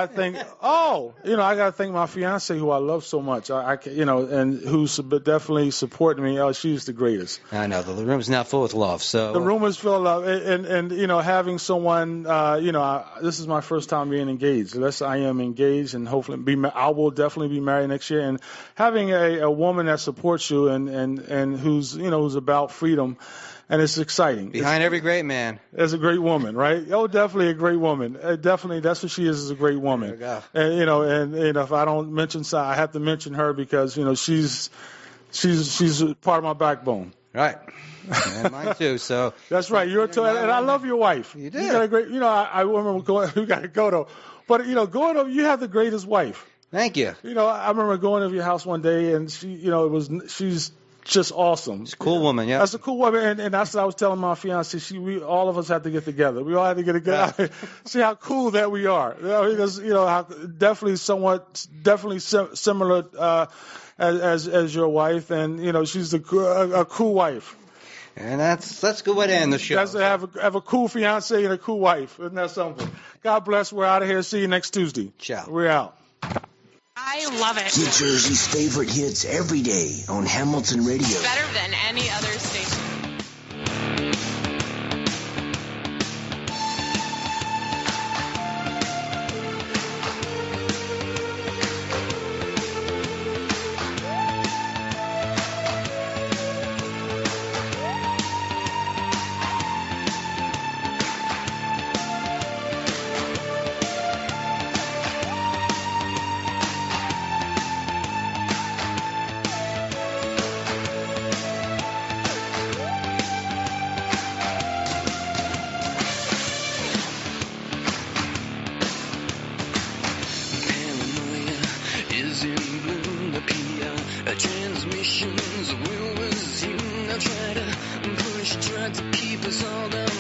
think, I got to thank my fiance, who I love so much, and who's definitely supporting me. Oh, she's the greatest. I know. The room's now full with love. So the room is full of love. And having someone, this is my first time being engaged. Unless I am engaged, and hopefully I will definitely be married next year. And having a woman that supports you and who's about freedom. And it's exciting. Behind every great man. There's a great woman, right? Oh, definitely a great woman. Definitely, that's what she is a great woman. There you go. And if I don't mention, I have to mention her because she's part of my backbone. Right. And mine too. So that's right. You're and I love your wife. You do. You got a great. I remember going. We got to go though. But going over, you have the greatest wife. Thank you. I remember going over your house one day, and she's just awesome. She's a cool woman, yeah. That's a cool woman, and that's what I was telling my fiance. All of us have to get together. We all have to get together. Yeah. See how cool that we are. Because how definitely similar as your wife, and she's a cool wife. And that's a good way to end the show. That's to have a cool fiance and a cool wife. Isn't that something? God bless. We're out of here. See you next Tuesday. Ciao. We're out. I love it. New Jersey's favorite hits every day on Hamilton Radio. Better than any other station. Transmissions will resume. Now try to push, try to keep us all down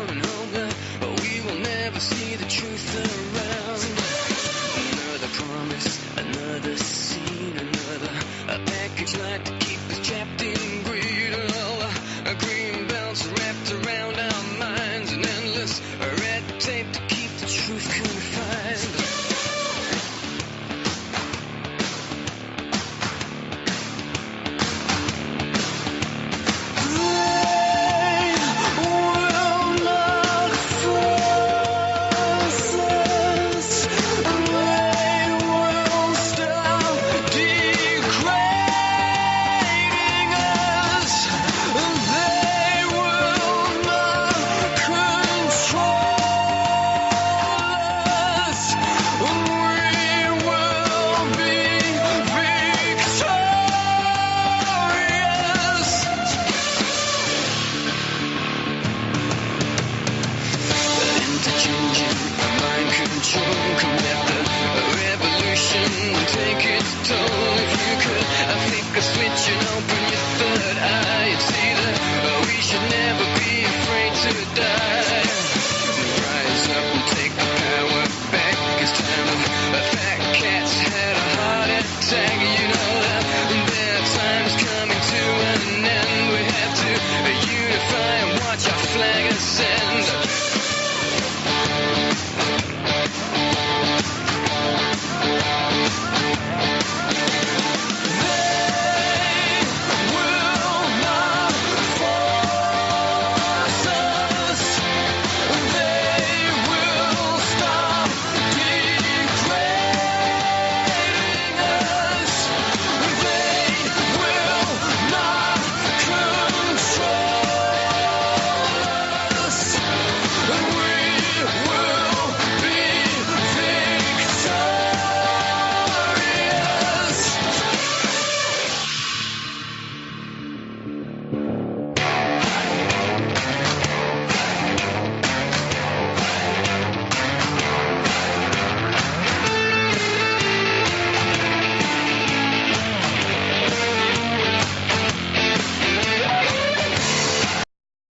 and hope that we will never see the truth around. Another promise, another scene, another package like to keep us trapped in.